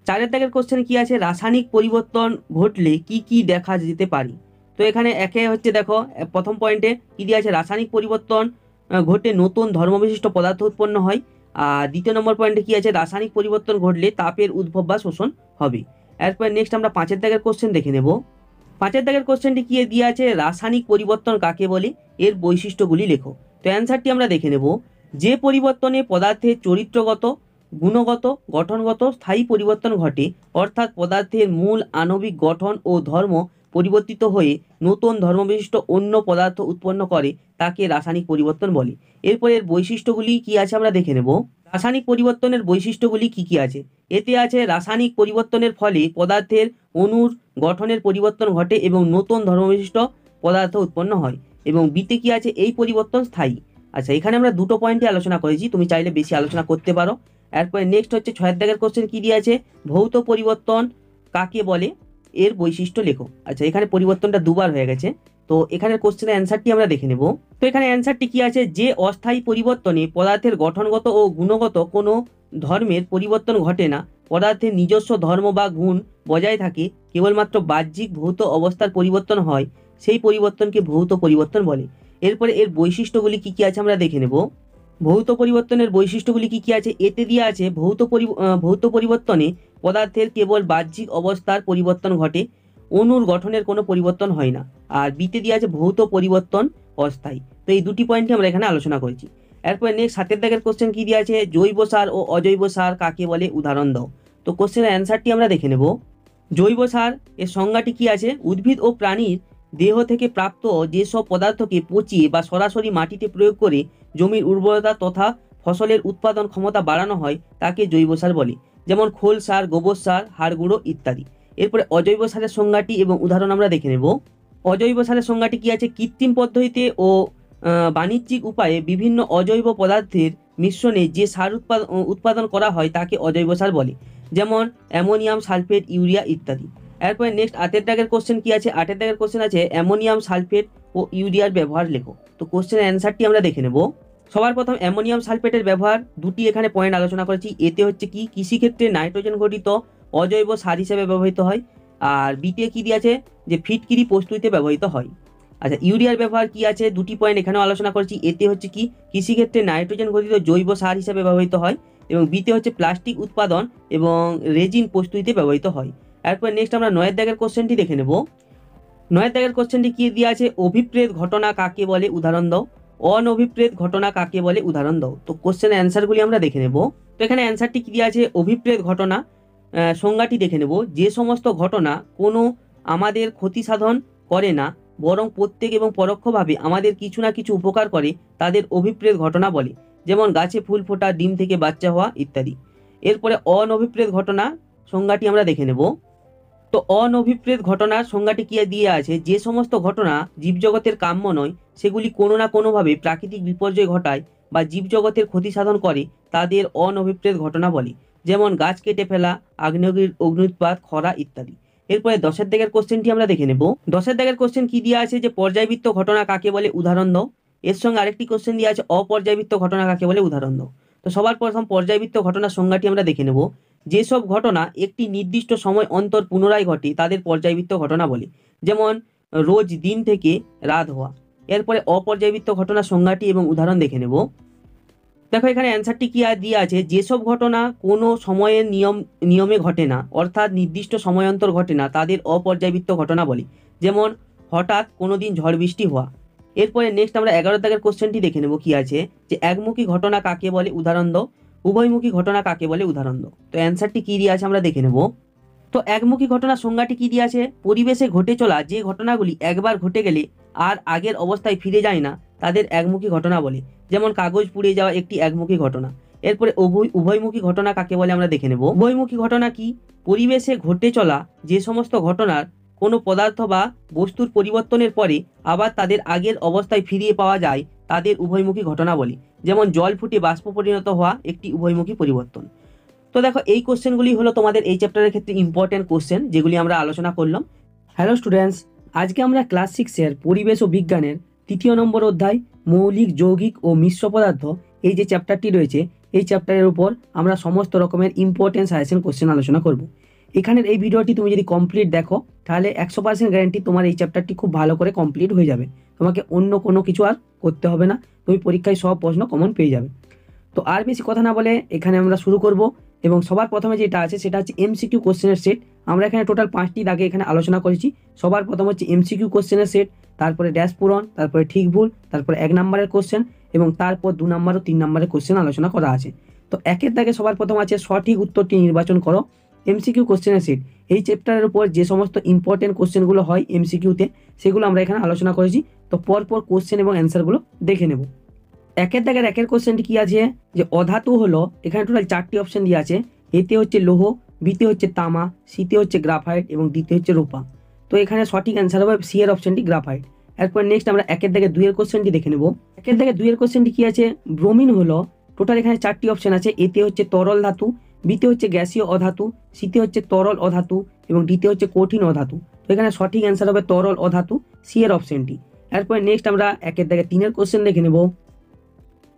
4 দাগের কোশ্চেন কি আছে, রাসায়নিক পরিবর্তন ঘটলে কি কি দেখা যেতে পারে। তো এখানে একে হচ্ছে দেখো প্রথম পয়েন্টে কি দিয়ে আছে, রাসায়নিক পরিবর্তন ঘটে নতুন ধর্মবিশিষ্ট পদার্থ উৎপন্ন হয়। আর দ্বিতীয় নম্বর পয়েন্টে কি আছে, রাসায়নিক পরিবর্তন ঘটলে তাপের উদ্ভব বা শোষণ হবে। এরপর নেক্সট আমরা 5 দাগের কোশ্চেন দেখে নেব। 5 দাগের কোশ্চেনটি কি দিয়ে আছে, রাসায়নিক পরিবর্তন কাকে বলে, এর বৈশিষ্ট্যগুলি লেখো। তো অ্যান্সারটি আমরা দেখে নেব। যে পরিবর্তনে পদার্থের চরিত্রগত, গুণগত, গঠনগত স্থায়ী পরিবর্তন ঘটে, অর্থাৎ পদার্থের মূল আণবিক গঠন ও ধর্ম পরিবর্তিত হয়ে নতুন ধর্মবিশিষ্ট অন্য পদার্থ উৎপন্ন করে, তাকে রাসায়নিক পরিবর্তন বলে। এরপর এর বৈশিষ্ট্যগুলি কি আছে আমরা দেখে নেব। রাসায়নিক পরিবর্তনের বৈশিষ্ট্যগুলি কি কি আছে, এতে আছে রাসায়নিক পরিবর্তনের ফলে পদার্থের অণুর গঠনের পরিবর্তন ঘটে এবং নতুন ধর্মবিশিষ্ট পদার্থ উৎপন্ন হয়। এবং বিতে কি আছে, এই পরিবর্তন স্থায়ী। আচ্ছা, এখানে আমরা দুটো পয়েন্টই আলোচনা করেছি, তুমি চাইলে বেশি আলোচনা করতে পারো। এরপরে নেক্সট হচ্ছে 6 দাগের কোশ্চেন কি দিয়ে আছে, ভৌত পরিবর্তন কাকে বলে, এর বৈশিষ্ট্য লেখো। আচ্ছা, এখানে পরিবর্তনটা দুবার হয়ে গেছে, তো এখানের কোশ্চেনের অ্যান্সারটি আমরা দেখে নেব। তো এখানে অ্যান্সারটি কি আছে, যে অস্থায়ী পরিবর্তনে পদার্থের গঠনগত ও গুণগত কোনো ধর্মের পরিবর্তন ঘটে না, পদার্থের নিজস্ব ধর্ম বা গুণ বজায় থাকে, কেবলমাত্র বাহ্যিক ভৌত অবস্থার পরিবর্তন হয়, সেই পরিবর্তনকে ভৌত পরিবর্তন বলে। এরপরে এর বৈশিষ্ট্যগুলি কি কি আছে আমরা দেখে নেব। ভৌত পরিবর্তনের বৈশিষ্ট্যগুলি কি কি আছে, এতে দিয়ে আছে ভৌত পরিবর্তনে পদার্থের কেবল বাহ্যিক অবস্থার পরিবর্তন ঘটে, অণুর গঠনের কোনো পরিবর্তন হয় না। আর বিতে দিয়ে আছে ভৌত পরিবর্তন অস্থায়ী। তো এই দুটি পয়েন্টই আমরা এখানে আলোচনা করেছি। এরপর নেক্সট 7 দাগের কোশ্চেন কি দিয়ে আছে, জৈব সার ও অজৈব সার কাকে বলে, উদাহরণ দাও। তো কোশ্চেনের অ্যান্সারটি আমরা দেখে নেব। জৈব সার এর সংজ্ঞাটি কি আছে, উদ্ভিদ ও প্রাণীর দেহ থেকে প্রাপ্ত যেসব পদার্থকে পচিয়ে বা সরাসরি মাটিতে প্রয়োগ করে জমির উর্বরতা তথা ফসলের উৎপাদন ক্ষমতা বাড়ানো হয়, তাকে জৈব সার বলে। যেমন খোল সার, গোবর সার, হাড় গুঁড়ো ইত্যাদি। এরপরে অজৈব সারের সংজ্ঞাটি এবং উদাহরণ আমরা দেখে নেব। অজৈব সারের সংজ্ঞাটি কি আছে, কৃত্রিম পদ্ধতিতে ও বাণিজ্যিক উপায়ে বিভিন্ন অজৈব পদার্থের মিশ্রণে যে সার উৎপাদন করা হয়, তাকে অজৈব সার বলে। যেমন অ্যামোনিয়াম সালফেট, ইউরিয়া ইত্যাদি। এরপরে নেক্সট 8 দাগের কোশ্চেন কি আছে, 8 দাগের কোশ্চেন আছে অ্যামোনিয়াম সালফেট ও ইউরিয়ার ব্যবহার লেখো। তো কোশ্চেনের অ্যান্সারটি আমরা দেখে নেব। সবার প্রথম অ্যামোনিয়াম সালফেটের ব্যবহার, দুটি এখানে পয়েন্ট আলোচনা করেছি। এতে হচ্ছে কি, কৃষিক্ষেত্রে নাইট্রোজেন ঘটিত অজৈব সার হিসেবে ব্যবহৃত হয়। আর বিতে কি দিয়ে আছে, যে ফিটকিরি প্রস্তুতিতে ব্যবহৃত হয়। আচ্ছা, ইউরিয়ার ব্যবহার কি আছে, দুটি পয়েন্ট এখানেও আলোচনা করেছি। এতে হচ্ছে কি, কৃষিক্ষেত্রে নাইট্রোজেন ঘটিত জৈব সার হিসেবে ব্যবহৃত হয়। এবং বিতে হচ্ছে প্লাস্টিক উৎপাদন এবং রেজিন প্রস্তুতিতে ব্যবহৃত হয়। এরপর নেক্সট আমরা 9 দাগের কোশ্চেনটি দেখে নেব। 9 দাগের কোশ্চেনটি কি দিয়ে আছে, অভিপ্রেত ঘটনা কাকে বলে, উদাহরণ দাও। অনভিপ্রেত ঘটনা কাকে বলে, উদাহরণ দাও। তো কোশ্চেনের অ্যান্সারগুলি আমরা দেখে নেব। তো এখানে অ্যান্সারটি কি দিয়ে আছে, অভিপ্রেত ঘটনা সংজ্ঞাটি দেখে নেব। যে সমস্ত ঘটনা কোনো আমাদের ক্ষতি সাধন করে না, বরং প্রত্যেক এবং পরোক্ষভাবে আমাদের কিছু না কিছু উপকার করে, তাদের অভিপ্রেত ঘটনা বলে। যেমন গাছে ফুল ফোটা, ডিম থেকে বাচ্চা হওয়া ইত্যাদি। এরপরে অনভিপ্রেত ঘটনা সংজ্ঞাটি আমরা দেখে নেব। তো অনভিপ্রেত ঘটনার সংজ্ঞাটি কি দিয়ে আছে, যে সমস্ত ঘটনা জীবজগতের কাম্য নয়, সেগুলি কোনো না কোনোভাবে প্রাকৃতিক বিপর্যয় ঘটায় বা জীবজগতের ক্ষতি সাধন করে, তাদের অনভিপ্রেত ঘটনা বলে। যেমন গাছ কেটে ফেলা, আগ্নেয়গিরির অগ্নুৎপাত, খরা ইত্যাদি। এরপরে 10 দাগের কোশ্চেনটি আমরা দেখে নেব। 10 দাগের কোশ্চেন কি দিয়ে আছে, যে পর্যায়বৃত্ত ঘটনা কাকে বলে, উদাহরণ দাও। এর সঙ্গে আরেকটি কোশ্চেন দিয়ে আছে, অপর্যায়বৃত্ত ঘটনা কাকে বলে, উদাহরণ দাও। তো সবার প্রথম পর্যায়বৃত্ত ঘটনার সংজ্ঞাটি আমরা দেখে নেব। যেসব ঘটনা একটি নির্দিষ্ট সময় অন্তর পুনরায় ঘটে, তাদের পর্যায়বৃত্ত ঘটনা বলে। যেমন রোজ দিন থেকে রাত হওয়া। এরপরে অপর্যায়বৃত্ত ঘটনার সংজ্ঞাটি এবং উদাহরণ দেখে নেব। দেখো এখানে অ্যান্সারটি কি দিয়ে আছে, যেসব ঘটনা কোনো সময়ের নিয়মে ঘটে না, অর্থাৎ নির্দিষ্ট সময় অন্তর ঘটে না, তাদের অপর্যায়বৃত্ত ঘটনা বলে। যেমন হঠাৎ কোনো দিন ঝড় বৃষ্টি হওয়া। এরপরে নেক্সট আমরা 11 দাগের কোশ্চেনটি দেখে নেব। কি আছে, যে একমুখী ঘটনা কাকে বলে, উদাহরণ দাও। উভয়মুখী ঘটনা কাকে বলে, উদাহরণ দাও। তো অ্যান্সারটি কি দিয়ে আছে আমরা দেখে নেব। তো একমুখী ঘটনার সংজ্ঞাটি কি দিয়ে আছে, পরিবেশে ঘটে চলা যে ঘটনাগুলি একবার ঘটে গেলে আর আগের অবস্থায় ফিরে যায় না, তাদের একমুখী ঘটনা বলে। যেমন কাগজ পুড়ে যাওয়া একটি একমুখী ঘটনা। এরপরে উভয়মুখী ঘটনা কাকে বলে আমরা দেখে নেব। উভয়মুখী ঘটনা কি, পরিবেশে ঘটে চলা যে সমস্ত ঘটনার কোনো পদার্থ বা বস্তুর পরিবর্তনের পরে আবার তাদের আগের অবস্থায় ফিরিয়ে পাওয়া যায়, তাদের উভয়মুখী ঘটনা বলে। যেমন জল ফুটে বাষ্প পরিণত হওয়া একটি উভয়মুখী পরিবর্তন। তো দেখো এই কোশ্চেনগুলি হলো তোমাদের এই চ্যাপ্টারের ক্ষেত্রে ইম্পর্টেন্ট কোশ্চেন, যেগুলি আমরা আলোচনা করলাম। হ্যালো স্টুডেন্টস, আজকে আমরা ক্লাস 6-এর পরিবেশ ও বিজ্ঞানের 3য় নম্বর অধ্যায় মৌলিক, যৌগিক ও মিশ্র পদার্থ, এই যে চ্যাপ্টারটি রয়েছে, এই চ্যাপ্টারের উপর আমরা সমস্ত রকমের ইম্পর্টেন্ট সাজেশন কোশ্চেন আলোচনা করব। এখানের এই ভিডিওটি তুমি যদি কমপ্লিট দেখো, তাহলে 100% গ্যারান্টি তোমার এই চ্যাপ্টারটি খুব ভালো করে কমপ্লিট হয়ে যাবে। তোমাকে অন্য কোনো কিছু আর করতে হবে না, তুমি পরীক্ষায় সব প্রশ্ন কমন পেয়ে যাবে। তো আর বেশি কথা না বলে এখানে আমরা শুরু করব। এবং সবার প্রথমে যেটা আছে সেটা হচ্ছে এমসিকিউ কোশ্চেনের সেট। আমরা এখানে টোটাল 5টি দাগে এখানে আলোচনা করেছি। সবার প্রথম হচ্ছে এমসিকিউ কোশ্চেনের সেট, তারপরে ড্যাশ পূরণ, তারপরে ঠিক ভুল, তারপরে 1 নম্বরের কোশ্চেন এবং তারপর 2 নম্বর ও 3 নম্বরের কোশ্চেন আলোচনা করা আছে। তো একের দাগে সবার প্রথম আছে সঠিক উত্তরটি নির্বাচন করো। এমসিকিউ কোশ্চেনের সেট, এই চ্যাপ্টারের উপর যে সমস্ত ইম্পর্টেন্ট কোশ্চেনগুলো হয় এমসিকিউতে সেগুলো আমরা এখানে আলোচনা করেছি। তো পরপর কোশ্চেন এবং অ্যান্সারগুলো দেখে নেব। একের দাগের একের কোশ্চেনটি কি আছে যে অধাতু হলো, এখানে টোটাল 4টি অপশন দিয়ে আছে। এতে হচ্ছে লৌহ, বিতে হচ্ছে তামা, সিতে হচ্ছে গ্রাফাইট এবং ডিতে হচ্ছে রূপা। তো এখানে সঠিক অ্যান্সার হবে সি এর অপশনটি গ্রাফাইট। এরপর নেক্সট আমরা একের দাগে 2 এর কোশ্চেনটি দেখে নেব। একের দাগে 2 এর কোশ্চেনটি কি আছে, ব্রোমিন হলো, টোটাল এখানে 4টি অপশন আছে। এতে হচ্ছে তরল ধাতু, বিতে হচ্ছে গ্যাসীয় অধাতু, সিতে হচ্ছে তরল অধাতু এবং ডিতে হচ্ছে কঠিন অধাতু। তো এখানে সঠিক অ্যান্সার হবে তরল অধাতু, সি এর অপশনটি। এরপর নেক্সট আমরা একের দাগে 3 এর কোশ্চেন দেখে নেব।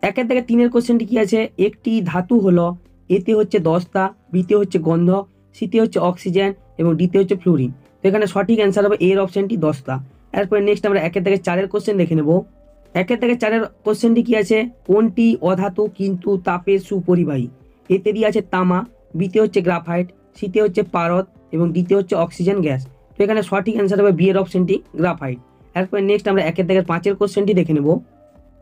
একের দাগে 3 এর কোশ্চেনটি কি আছে, একটি ধাতু হলো, এতে হচ্ছে দস্তা, বিতে হচ্ছে গন্ধক, সিতে হচ্ছে অক্সিজেন এবং ডিতে হচ্ছে ফ্লুরিন। তো এখানে সঠিক অ্যান্সার হবে এর অপশনটি দস্তা। এরপরে নেক্সট আমরা একের দাগে 4 এর কোশ্চেন দেখে নেব। একের দাগে 4 এর কোশ্চেনটি কি আছে, কোনটি অধাতু কিন্তু তাপের সুপরিবাহী? এতে দিয়ে আছে তামা, বিতে হচ্ছে গ্রাফাইট, সিতে হচ্ছে পারদ এবং ডিতে হচ্ছে অক্সিজেন গ্যাস। তো এখানে সঠিক অ্যান্সার হবে বি এর অপশনটি গ্রাফাইট। এরপরে নেক্সট আমরা একের দাগের 5 এর কোশ্চেনটি দেখে নেব।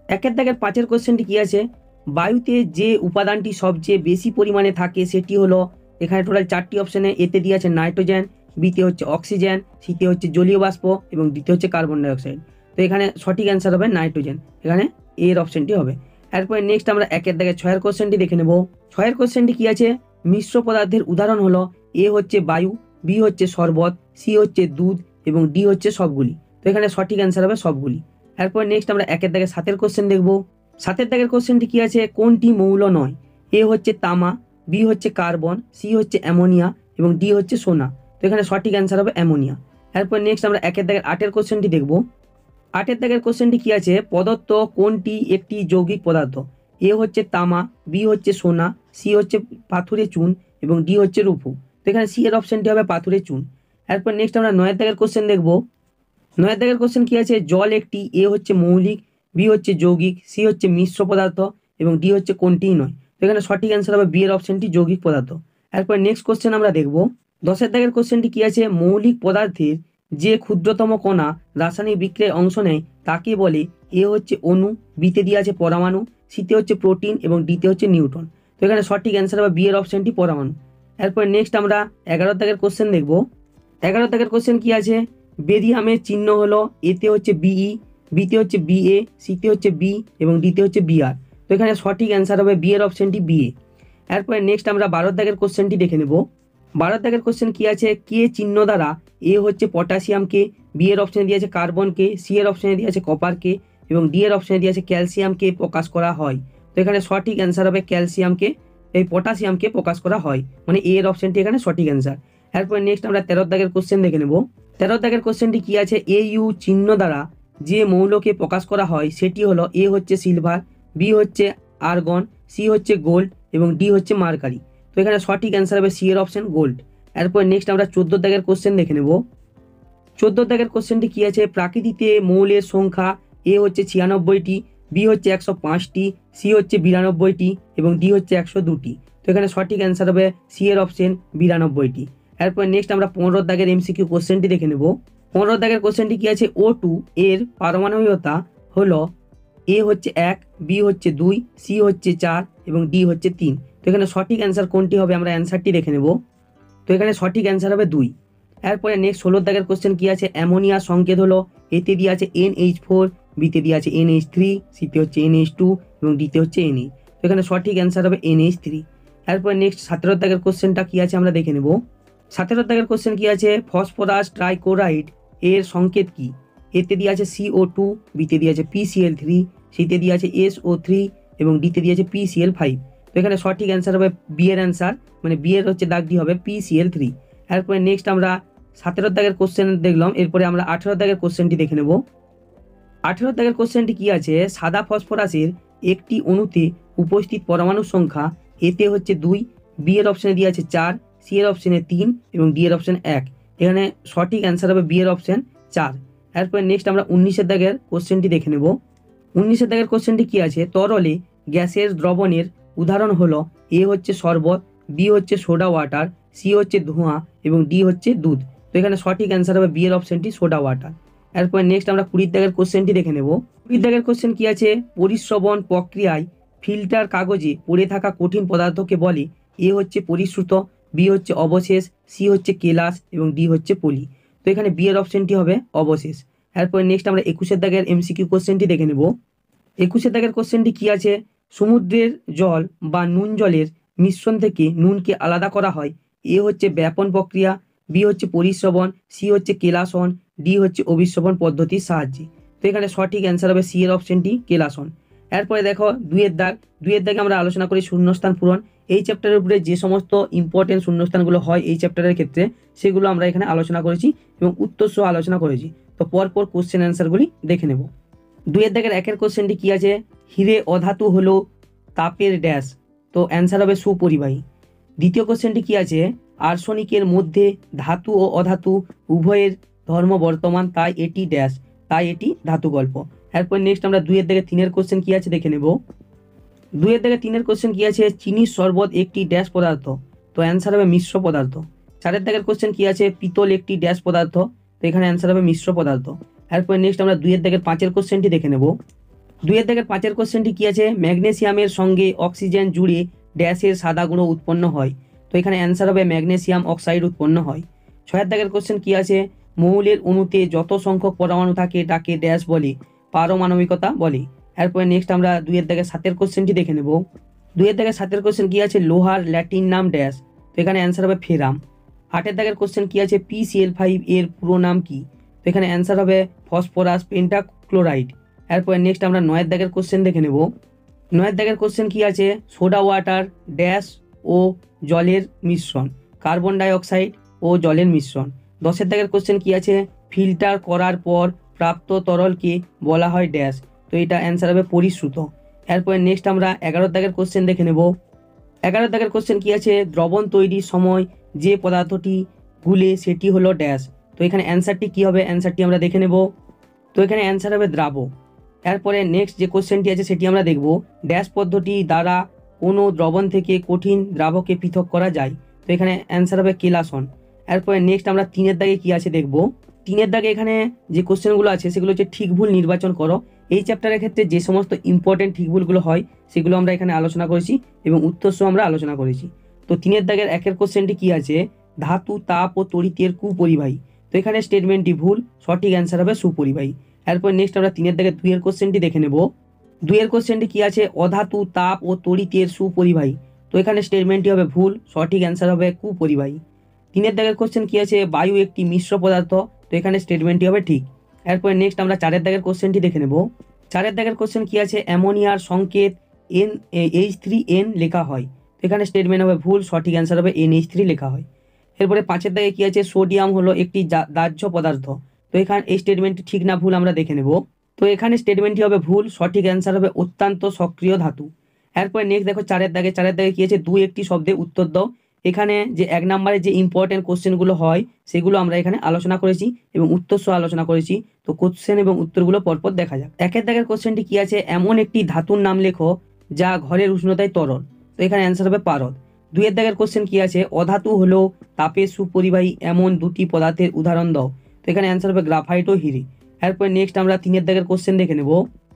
একের দাগের 5 এর কোশ্চেনটি কি আছে, বায়ুতে যে উপাদানটি সবচেয়ে বেশি পরিমাণে থাকে সেটি হলো, এখানে টোটাল 4টি অপশনে। এতে দিয়ে আছে নাইট্রোজেন, বিতে হচ্ছে অক্সিজেন, সিতে হচ্ছে জলীয় বাষ্প এবং ডিতে হচ্ছে কার্বন ডাইঅক্সাইড। তো এখানে সঠিক অ্যান্সার হবে নাইট্রোজেন, এখানে এর অপশনটি হবে। এরপরে নেক্সট আমরা একের দাগের 6 এর কোশ্চেনটি দেখে নেব। 6 এর কোশ্চেনটি কি আছে, মিশ্র পদার্থের উদাহরণ হলো, এ হচ্ছে বায়ু, বি হচ্ছে শরবত, সি হচ্ছে দুধ এবং ডি হচ্ছে সবগুলি। তো এখানে সঠিক অ্যান্সার হবে সবগুলি। এরপর নেক্সট আমরা একের দাগের 7 এর কোশ্চেন দেখব। 7 এর দাগের কোশ্চেনটি কি আছে, কোনটি মৌল নয়? এ হচ্ছে তামা, বি হচ্ছে কার্বন, সি হচ্ছে অ্যামোনিয়া এবং ডি হচ্ছে সোনা। তো এখানে সঠিক অ্যান্সার হবে অ্যামোনিয়া। এরপর নেক্সট আমরা একের দাগের 8 এর কোশ্চেনটি দেখব। 8 এর দাগের কোশ্চেনটি কি আছে, পদার্থ কোনটি একটি যৌগিক পদার্থ? এ হচ্ছে তামা, বি হচ্ছে সোনা, সি হচ্ছে পাথুরে চুন এবং ডি হচ্ছে রূপো। তো এখানে সি এর অপশনটি হবে পাথুরে চুন। এরপর নেক্সট আমরা 9 এর দাগের কোশ্চেন দেখব। 9 এর দাগের কোশ্চেন কি আছে, জল একটি, এ হচ্ছে মৌলিক, বি হচ্ছে যৌগিক, সি হচ্ছে মিশ্র পদার্থ এবং ডি হচ্ছে কোনটিই নয়। তো এখানে সঠিক অ্যান্সার হবে বি এর অপশনটি যৌগিক পদার্থ। এরপর নেক্সট কোশ্চেন আমরা দেখব। 10 এর দাগের কোশ্চেনটি কি আছে, মৌলিক পদার্থের যে ক্ষুদ্রতম কণা রাসায়নিক বিক্রিয়ায় অংশ নেয় তাকে বলে, এ হচ্ছে অণু, বিতে দিয়ে আছে পরমাণু, সিতে হচ্ছে প্রোটিন এবং ডিতে হচ্ছে নিউট্রন। তো এখানে সঠিক অ্যান্সার হবে বি এর অপশনটি পরমাণু। এরপর নেক্সট আমরা 11 দাগের কোশ্চেন দেখব। 11 দাগের কোশ্চেন কি আছে, বেরিয়ামের চিহ্ন হলো, এতে হচ্ছে বিই, বিতে হচ্ছে বিএ, সিতে হচ্ছে বি এবং ডিতে হচ্ছে বিআর। তো এখানে সঠিক অ্যান্সার হবে বি এর অপশনটি বিএ। এরপরে নেক্সট আমরা 12 দাগের কোশ্চেনটি দেখে নেব। 12 দাগের কোশ্চেন কি আছে, কে চিহ্ন দ্বারা, এ হচ্ছে পটাশিয়ামকে, বি এর অপশনে দিয়ে আছে কার্বনকে, সি এর অপশনে দিয়ে আছে কপারকে এবং ডি এর অপশনে দিয়ে আছে ক্যালসিয়ামকে প্রকাশ করা হয়। তো এখানে সঠিক অ্যান্সার হবে ক্যালসিয়ামকে, এই পটাশিয়ামকে প্রকাশ করা হয়, মানে এ এর অপশনটি এখানে সঠিক অ্যান্সার। এরপর নেক্সট আমরা 13 দাগের কোশ্চেন দেখে নেব। 13 দাগের কোশ্চেনটি কি আছে, এ ইউ চিহ্ন দ্বারা যে মৌলকে প্রকাশ করা হয় সেটি হলো, এ হচ্ছে সিলভার, বি হচ্ছে আর্গন, সি হচ্ছে গোল্ড এবং ডি হচ্ছে মার্কারি। তো এখানে সঠিক অ্যান্সার হবে সি এর অপশন গোল্ড। এরপর নেক্সট আমরা 14 দাগের কোশ্চেন দেখে নেব। 14 দাগের কোশ্চেনটি কি আছে, প্রাকৃতিতে মৌলের সংখ্যা, এ হচ্ছে 96টি, বি হচ্ছে 105টি, সি হচ্ছে 92টি এবং ডি হচ্ছে 102টি। তো এখানে সঠিক অ্যান্সার হবে সি এর অপশন 92টি। এরপর নেক্সট আমরা 15 দাগের এমসিকিউ কোশ্চেনটি দেখে নেব। 15 দাগের কোশ্চেনটি কি আছে, O2 এর পারমাণবিকতা হলো, এ হচ্ছে 1, বি হচ্ছে 2, সি হচ্ছে 4 এবং ডি হচ্ছে 3। তো এখানে সঠিক অ্যান্সার কোনটি হবে, আমরা অ্যান্সারটি দেখে নেব। তো এখানে সঠিক অ্যান্সার হবে 2। এরপরে নেক্সট 16 দাগের কোশ্চেন কি আছে, অ্যামোনিয়া সংকেত হলো, এতে দিয়ে আছে NH4, বিতে দিয়ে আছে NH3, সিতে হচ্ছে NH2 এবং ডিতে হচ্ছে Na। তো এখানে সঠিক অ্যান্সার হবে NH3। এরপরে নেক্সট 17 দাগের কোশ্চেনটা কি আছে আমরা দেখে নেব। 17 দাগের কোশ্চেন কি আছে, ফসফরাস ট্রাইক্লোরাইড এর সংকেত কি? এতে দিয়ে আছে CO2, বিতে দিয়ে আছে PCl3, সিতে দিয়ে আছে SO3 এবং ডিতে দিয়ে আছে PCl5। তো এখানে সঠিক অ্যান্সার হবে বি এর অ্যান্সার, মানে বি এর হচ্ছে দাগটি হবে PCl3। এরপরে নেক্সট আমরা 17 দাগের কোশ্চেন দেখলাম। এরপরে আমরা 18 দাগের কোশ্চেনটি দেখে নেব। 18 দাগের কোশ্চেনটি কি আছে, সাদা ফসফরাসের একটি অণুতে উপস্থিত পরমাণুর সংখ্যা, এতে হচ্ছে 2, বি এর অপশনে দিয়ে আছে 4, সি এর অপশনে 3 এবং ডি এর অপশন 1। এখানে সঠিক অ্যান্সার হবে বি এর অপশন 4। এরপরে নেক্সট আমরা 19 দাগের কোশ্চেনটি দেখে নেব। 19 দাগের কোশ্চেনটি কি আছে, তরলে গ্যাসের দ্রবণের উদাহরণ হলো এ হচ্ছে শরবত, বি হচ্ছে সোডা ওয়াটার, সি হচ্ছে ধোঁয়া এবং ডি হচ্ছে দুধ। তো এখানে সঠিক অ্যান্সার হবে বি এর অপশনটি সোডা ওয়াটার। এরপর নেক্সট আমরা 20 দাগের কোশ্চেনটি দেখে নেব। 20 দাগের কোশ্চেন কি আছে, পরিশ্রবণ প্রক্রিয়ায় ফিল্টার কাগজে পড়ে থাকা কঠিন পদার্থকে বলে এ হচ্ছে পরিশ্রুত, বি হচ্ছে অবশেষ, সি হচ্ছে কেলাস এবং ডি হচ্ছে পলি। তো এখানে বি এর অপশনটি হবে অবশেষ। এরপর নেক্সট আমরা 21 দাগের এমসিকিউ কোশ্চেনটি দেখে নেব। 21 দাগের কোশ্চেনটি কি আছে, সমুদ্রের জল বা নুন জলের মিশ্রণ থেকে নুনকে আলাদা করা হয় এ হচ্ছে ব্যাপন প্রক্রিয়া, বি হচ্ছে পরিশ্রবণ, সি হচ্ছে কেলাসন, ডি হচ্ছে অভিশ্রবণ পদ্ধতির সাহায্যে। তো এখানে সঠিক অ্যান্সার হবে সি এর অপশনটি কেলাসন। এরপরে দেখো 2 দাগ, 2 দাগে আমরা আলোচনা করি শূন্যস্থান পূরণ। এই চ্যাপ্টারের উপরে যে সমস্ত ইম্পর্টেন্ট শূন্যস্থানগুলো হয় এই চ্যাপ্টারের ক্ষেত্রে সেগুলো আমরা এখানে আলোচনা করেছি এবং উত্তর সহ আলোচনা করেছি। তো পরপর কোশ্চেন অ্যান্সারগুলি দেখে নেব। 2 দাগের 1 কোশ্চেনটি কি আছে, হিরে অধাতু হলো তাপের ড্যাশ। তো অ্যান্সার হবে সুপরিবাহী। দ্বিতীয় কোশ্চেনটি কি আছে, আর্সেনিকের মধ্যে ধাতু ও অধাতু উভয়ের ধর্ম বর্তমান, তাই এটি ড্যাশ, তাই এটি ধাতু গল্প। এরপর নেক্সট আমরা 2 দাগে 3 কোশ্চেন কি আছে দেখে নেব। 2 দাগে 3 কোশ্চেন কি আছে, চিনির শরবত একটি ড্যাশ পদার্থ। তো অ্যান্সার হবে মিশ্র পদার্থ। 4 দাগের কোশ্চেন কি আছে, পিতল একটি ড্যাশ পদার্থ। তো এখানে অ্যান্সার হবে মিশ্র পদার্থ। এরপর নেক্সট আমরা 2 দাগের 5 কোশ্চেনটি দেখে নেব। 2 দাগের 5 কোশ্চেনটি কি আছে, ম্যাগনেসিয়ামের সঙ্গে অক্সিজেন জুড়ে ড্যাশের সাদা গুঁড়ো উৎপন্ন হয়। তো এখানে অ্যান্সার হবে ম্যাগনেসিয়াম অক্সাইড উৎপন্ন হয়। 6 দাগের কোশ্চেন কি আছে, মৌলের অণুতে যত সংখ্যক পরমাণু থাকে তাকে ড্যাশ বলে, পারমাণবিকতা বলে। এরপরে নেক্সট আমরা 2 দাগের 7 কোশ্চেনটি দেখে নেব। 2 দাগের 7 কোশ্চেন কি আছে, লোহার ল্যাটিন নাম ড্যাশ। তো এখানে অ্যান্সার হবে ফেরাম। 8 দাগের কোশ্চেন কি আছে, PCl5 এর পুরো নাম কি। তো এখানে অ্যান্সার হবে ফসফরাস পেন্টাক্লোরাইড। এরপরে নেক্সট আমরা 9 দাগের কোশ্চেন দেখে নেব। 9 দাগের কোশ্চেন কি আছে, সোডা ওয়াটার ড্যাশ ও জলের মিশ্রণ, কার্বন ডাই অক্সাইড ও জলের মিশ্রণ। 10 দাগের কোশ্চেন কি আছে, ফিল্টার করার পর প্রাপ্ত তরলকে বলা হয় ড্যাশ। তো এটা অ্যান্সার হবে পরিশ্রুত। এরপরে নেক্সট আমরা 11 দাগের কোশ্চেন দেখে নেব। 11 দাগের কোশ্চেন কি আছে, দ্রবণ তৈরির সময় যে পদার্থটি গুলে সেটি হলো ড্যাশ। তো এখানে অ্যান্সারটি কি হবে, অ্যান্সারটি আমরা দেখে নেব। তো এখানে অ্যান্সার হবে দ্রাব। এরপরে নেক্সট যে কোশ্চেনটি আছে সেটি আমরা দেখব, ড্যাশ পদ্ধতি দ্বারা কোনো দ্রবণ থেকে কঠিন দ্রাবকে পৃথক করা যায়। তো এখানে অ্যান্সার হবে কেলাসন। এরপরে নেক্সট আমরা 3 দাগে কি আছে দেখব। 3 দাগে এখানে যে কোশ্চেনগুলো আছে সেগুলো হচ্ছে ঠিক ভুল নির্বাচন করো। এই চ্যাপ্টারের ক্ষেত্রে যে সমস্ত ইম্পর্টেন্ট ঠিক ভুলগুলো হয় সেগুলো আমরা এখানে আলোচনা করেছি এবং উত্তর সহ আমরা আলোচনা করেছি। তো 3 দাগের 1 কোশ্চেনটি কি আছে, ধাতু তাপ ও তড়িতের কুপরিবাহী। তো এখানে স্টেটমেন্টটি ভুল, সঠিক অ্যান্সার হবে সুপরিবাহী। এরপর নেক্সট আমরা 3 দাগের 2 কোশ্চেনটি দেখে নেব। 2 কোশ্চেনটি কি আছে, অধাতু তাপ ও তড়িতের সুপরিবাহী। তো এখানে স্টেটমেন্টটি হবে ভুল, সঠিক অ্যান্সার হবে কুপরিবাহী। 3 দাগের কোশ্চেন কি আছে, বায়ু একটি মিশ্র পদার্থ। তো এখানে স্টেটমেন্টটি হবে ঠিক। এরপর নেক্সট আমরা 4 দাগের কোশ্চেনটি দেখে নেব। 4 দাগের কোশ্চেন কি আছে, অ্যামোনিয়ার সংকেত H3N লেখা হয়। তো এখানে স্টেটমেন্ট হবে ভুল, সঠিক অ্যান্সার হবে NH3 লেখা হয়। এরপরে 5 দাগে কি আছে, সোডিয়াম হলো একটি দাহ্য পদার্থ। তো এখানে এই স্টেটমেন্টটি ঠিক না ভুল আমরা দেখে নেব। তো এখানে স্টেটমেন্টটি হবে ভুল, সঠিক অ্যান্সার হবে অত্যন্ত সক্রিয় ধাতু। এরপরে নেক্সট দেখো 4 দাগে কি আছে, 2 একটি শব্দে উত্তর দাও। এখানে যে 1 নম্বরে যে ইম্পর্টেন্ট কোশ্চেনগুলো হয় সেগুলো আমরা এখানে আলোচনা করেছি এবং উত্তর সহ আলোচনা করেছি। তো কোশ্চেন এবং উত্তরগুলো পরপর দেখা যাক। 1 দাগের কোশ্চেনটি কি আছে, এমন একটি ধাতুর নাম লেখো যা ঘরের উষ্ণতায় তরল। তো এখানে অ্যান্সার হবে পারদ। 2 দাগের কোশ্চেন কি আছে, অধাতু হলো তাপে সুপরিবাহী এমন দুটি পদার্থের উদাহরণ দাও। তো এখানে অ্যান্সার হবে গ্রাফাইট ও হিরে। এরপর নেক্সট আমরা 3 দাগের কোশ্চেন দেখে নেব।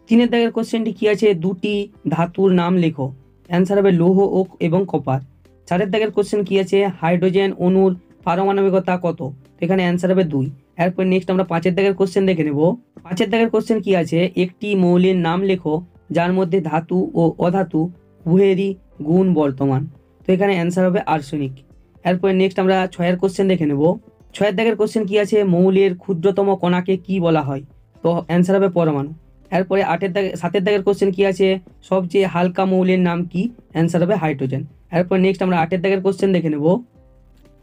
3 দাগের কোশ্চেনটি কি আছে, দুটি ধাতুর নাম লেখো। অ্যান্সার হবে লৌহ ও এবং কপার। 4 দাগের কোশ্চেন কি আছে, হাইড্রোজেন অণুর পারমাণবিকতা কত। তো এখানে অ্যান্সার হবে 2। এরপর নেক্সট আমরা 5 দাগের কোশ্চেন দেখে নেব। 5 দাগের কোশ্চেন কি আছে, একটি মৌলের নাম লেখো যার মধ্যে ধাতু ও অধাতু উভয়েরই গুণ বর্তমান। তো এখানে অ্যান্সার হবে আর্সেনিক। এরপর নেক্সট আমরা 6 কোশ্চেন দেখে নেব। 6 দাগের কোশ্চেন কি আছে, মৌলের ক্ষুদ্রতম কণাকে কি বলা হয়। তো অ্যান্সার হবে পরমাণু। এরপরে 7 দাগের কোশ্চেন কি আছে, সবচেয়ে হালকা মৌলের নাম কি। অ্যান্সার হবে হাইড্রোজেন। এরপর নেক্সট আমরা 8 দাগের কোশ্চেন দেখে নেব।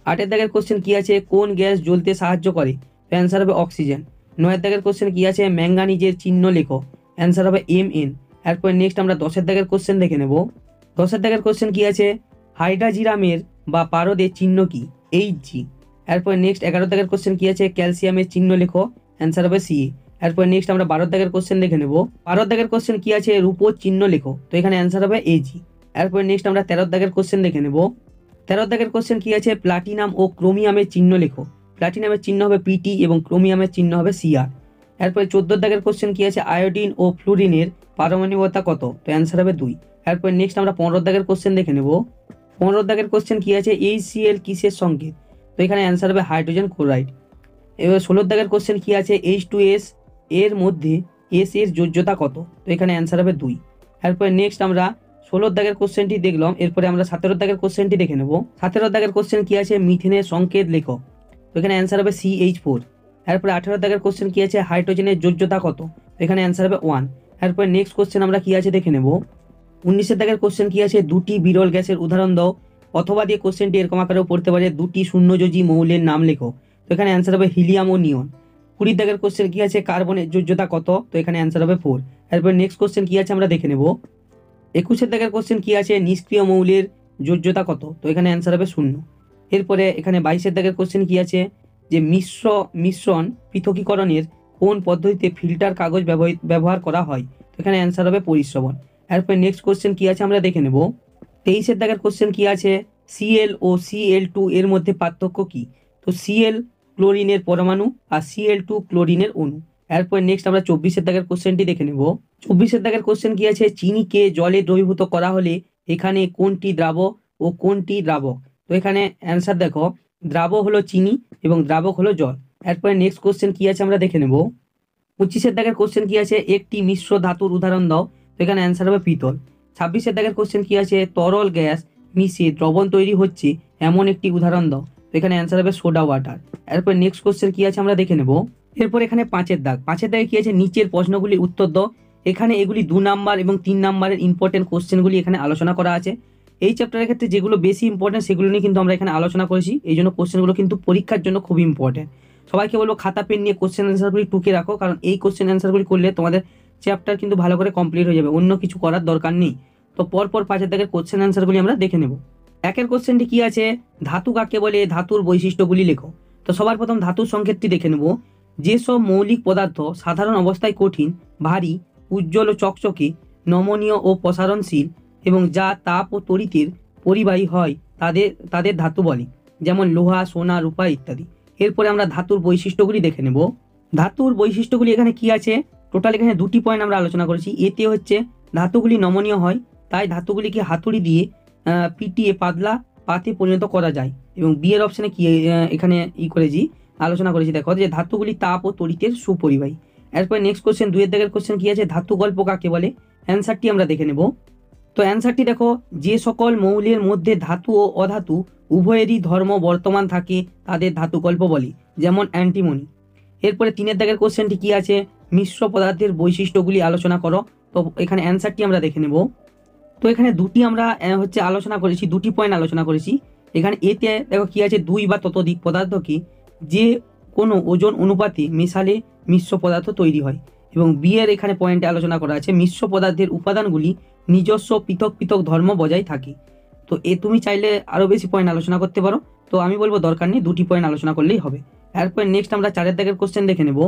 8 দাগের কোশ্চেন কি আছে, কোন গ্যাস জ্বলতে সাহায্য করে। তো অ্যান্সার হবে অক্সিজেন। 9 দাগের কোশ্চেন কি আছে, ম্যাঙ্গানিজের চিহ্ন লেখো। অ্যান্সার হবে Mn। এরপর নেক্সট আমরা 10 দাগের কোশ্চেন দেখে নেব। 10 দাগের কোশ্চেন কি আছে, হাইড্রাজিরামের বা পারদের চিহ্ন কি। Hg। এরপর নেক্সট 11 দাগের কোশ্চেন কি আছে, ক্যালসিয়ামের চিহ্ন লেখো। অ্যান্সার হবে Ca। এরপর নেক্সট আমরা 12 দাগের কোশ্চেন দেখে নেব। 12 দাগের কোশ্চেন কি আছে, রূপোর চিহ্ন লেখো। তো এখানে অ্যান্সার হবে Ag। এরপরে নেক্সট আমরা 13 দাগের কোশ্চেন দেখে নেব। 13 দাগের কোশ্চেন কি আছে, প্লাটিনাম ও ক্রোমিয়ামের চিহ্ন লেখো। প্লাটিনামের চিহ্ন হবে পিটি এবং ক্রোমিয়ামের চিহ্ন হবে সিআর। এরপরে 14 দাগের কোশ্চেন কি আছে, আয়োডিন ও ফ্লুরিনের পারমাণবিকতা কত, তো অ্যান্সার হবে 2। এরপরে নেক্সট আমরা 15 দাগের কোশ্চেন দেখে নেব। 15 দাগের কোশ্চেন কি আছে, HCl কিসের সংকেত, তো এখানে অ্যান্সার হবে হাইড্রোজেন ক্লোরাইড। এবার 16 দাগের কোশ্চেন কি আছে, H2S এর মধ্যে এস এর যোজ্যতা কত, তো এখানে অ্যান্সার হবে 2। এরপরে নেক্সট আমরা 16 দাগের কোশ্চেনটি দেখলাম। এরপরে আমরা 17 দাগের কোশ্চেনটি দেখে নেব। 17 দাগের কোশ্চেন কি আছে, মিথেনের সংকেত লেখো, তো এখানে অ্যান্সার হবে CH4। এরপরে 18 দাগের কোশ্চেন কি আছে, হাইড্রোজেনের যোজ্যতা কত, তো এখানে অ্যান্সার হবে 1। এরপরে নেক্সট কোশ্চেন আমরা কি আছে দেখে নেব। 19 দাগের কোশ্চেন কি আছে, দুটি বিরল গ্যাসের উদাহরণ দাও, অথবা দিয়ে কোশ্চেনটি এরকম আকারেও পড়তে পারে, দুটি শূন্যযোজী মৌলের নাম লেখো, তো এখানে অ্যান্সার হবে হিলিয়াম ও নিয়ন। 20 দাগের কোশ্চেন কি আছে, কার্বনের যোজ্যতা কত, তো এখানে অ্যান্সার হবে 4। এরপর নেক্সট কোশ্চেন কি আছে আমরা দেখে নেব। 21 দাগের কোশ্চেন কি আছে, নিষ্ক্রিয় মৌলের যোজ্যতা কত, তো এখানে অ্যান্সার হবে 0। এরপরে এখানে 22 দাগের কোশ্চেন কি আছে, যে মিশ্রণ পৃথকীকরণের কোন পদ্ধতিতে ফিল্টার কাগজ ব্যবহার করা হয়, তো এখানে অ্যান্সার হবে পরিশ্রবণ। এরপর নেক্সট কোশ্চেন কি আছে আমরা দেখে নেব। 23 দাগের কোশ্চেন কি আছে, Cl ও Cl2 এর মধ্যে পার্থক্য কি, তো Cl ক্লোরিনের পরমাণু আর Cl2 ক্লোরিনের অণু। এরপর নেক্সট আমরা 24 দাগের কোশ্চেনটি দেখে নেব। 24 দাগের কোশ্চেন কি আছে, চিনিকে জলে দ্রবীভূত করা হলে এখানে কোনটি দ্রাবক ও কোনটি দ্রাবক, তো এখানে অ্যান্সার দেখো, দ্রাবক হলো চিনি এবং দ্রাবক হলো জল। এরপরে নেক্সট কোশ্চেন কি আছে আমরা দেখে নেব। 25 দাগের কোশ্চেন কি আছে, একটি মিশ্র ধাতুর উদাহরণ দাও, তো এখানে অ্যান্সার হবে পিতল। 26 দাগের কোশ্চেন কি আছে, তরল গ্যাস মিশিয়ে দ্রবণ তৈরি হচ্ছে এমন একটি উদাহরণ দাও, তো এখানে অ্যান্সার হবে সোডা ওয়াটার। এরপর নেক্সট কোশ্চেন কি আছে আমরা দেখে নেব। এরপর এখানে 5 দাগ, 5 দাগে কি আছে, নিচের প্রশ্নগুলি উত্তর দাও। এখানে এগুলি 2 নাম্বার এবং 3 নাম্বারের ইম্পর্টেন্ট কোশ্চেনগুলি এখানে আলোচনা করা আছে। এই চ্যাপ্টারের ক্ষেত্রে যেগুলো বেশি ইম্পর্টেন্ট সেগুলো নিয়ে কিন্তু আমরা এখানে আলোচনা করেছি, এই জন্য কোশ্চেনগুলো কিন্তু পরীক্ষার জন্য খুব ইম্পর্টেন্ট। সবাইকে বলবো খাতা পেন নিয়ে কোশ্চেন অ্যান্সারগুলি টুকে রাখো, কারণ এই কোশ্চেন অ্যান্সারগুলি করলে তোমাদের চ্যাপ্টার কিন্তু ভালো করে কমপ্লিট হয়ে যাবে, অন্য কিছু করার দরকার নেই। তো পরপর 5 দাগের কোশ্চেন অ্যান্সারগুলি আমরা দেখে নেব। একের কোশ্চেনটি কি আছে, ধাতু কাকে বলে, ধাতুর বৈশিষ্ট্যগুলি লেখো। তো সবার প্রথম ধাতুর সংকেতটি দেখে নেব। যেসব মৌলিক পদার্থ সাধারণ অবস্থায় কঠিন, ভারী, উজ্জ্বল ও চকচকে, নমনীয় ও প্রসারণশীল এবং যা তাপ ও তড়িতের পরিবাহী হয় তাদের ধাতু বলে, যেমন লোহা, সোনা, রূপা ইত্যাদি। এরপরে আমরা ধাতুর বৈশিষ্ট্যগুলি দেখে নেব। ধাতুর বৈশিষ্ট্যগুলি এখানে কি আছে, টোটাল এখানে 2টি পয়েন্ট আমরা আলোচনা করেছি। এতে হচ্ছে ধাতুগুলি নমনীয় হয়, তাই ধাতুগুলিকে হাতুড়ি দিয়ে পিটিয়ে পাতলা পাতে পরিণত করা যায়। এবং বি এর অপশানে কি এখানে করেছি, আলোচনা করেছি, দেখো যে ধাতুগুলি তাপ ও তড়িতের সুপরিবাহী। এরপরে নেক্সট কোশ্চেন, 2 দাগের কোশ্চেন কি আছে, ধাতু গল্প কাকে বলে, অ্যান্সারটি আমরা দেখে নেব। তো অ্যান্সারটি দেখো, যে সকল মৌলের মধ্যে ধাতু ও অধাতু উভয়েরই ধর্ম বর্তমান থাকে তাদের ধাতুকল্প বলি, যেমন অ্যান্টিমনি। এরপরে 3 দাগের কোশ্চেনটি কি আছে, মিশ্র পদার্থের বৈশিষ্ট্যগুলি আলোচনা করো, তো এখানে অ্যান্সারটি আমরা দেখে নেব। তো এখানে 2টি আমরা আলোচনা করেছি, 2টি পয়েন্ট আলোচনা করেছি। এখানে এতে দেখো কি আছে, 2 বা ততোধিক পদার্থকে যে কোনো ওজন অনুপাতে মেশালে মিশ্র পদার্থ তৈরি হয়। এবং বি এর এখানে পয়েন্টে আলোচনা করা আছে, মিশ্র পদার্থের উপাদানগুলি নিজস্ব পৃথক পৃথক ধর্ম বজায় থাকে। তো তুমি চাইলে আরও বেশি পয়েন্ট আলোচনা করতে পারো, তো আমি বলবো দরকার নেই, 2টি পয়েন্ট আলোচনা করলেই হবে। এরপর নেক্সট আমরা 4 দাগের কোশ্চেন দেখে নেব।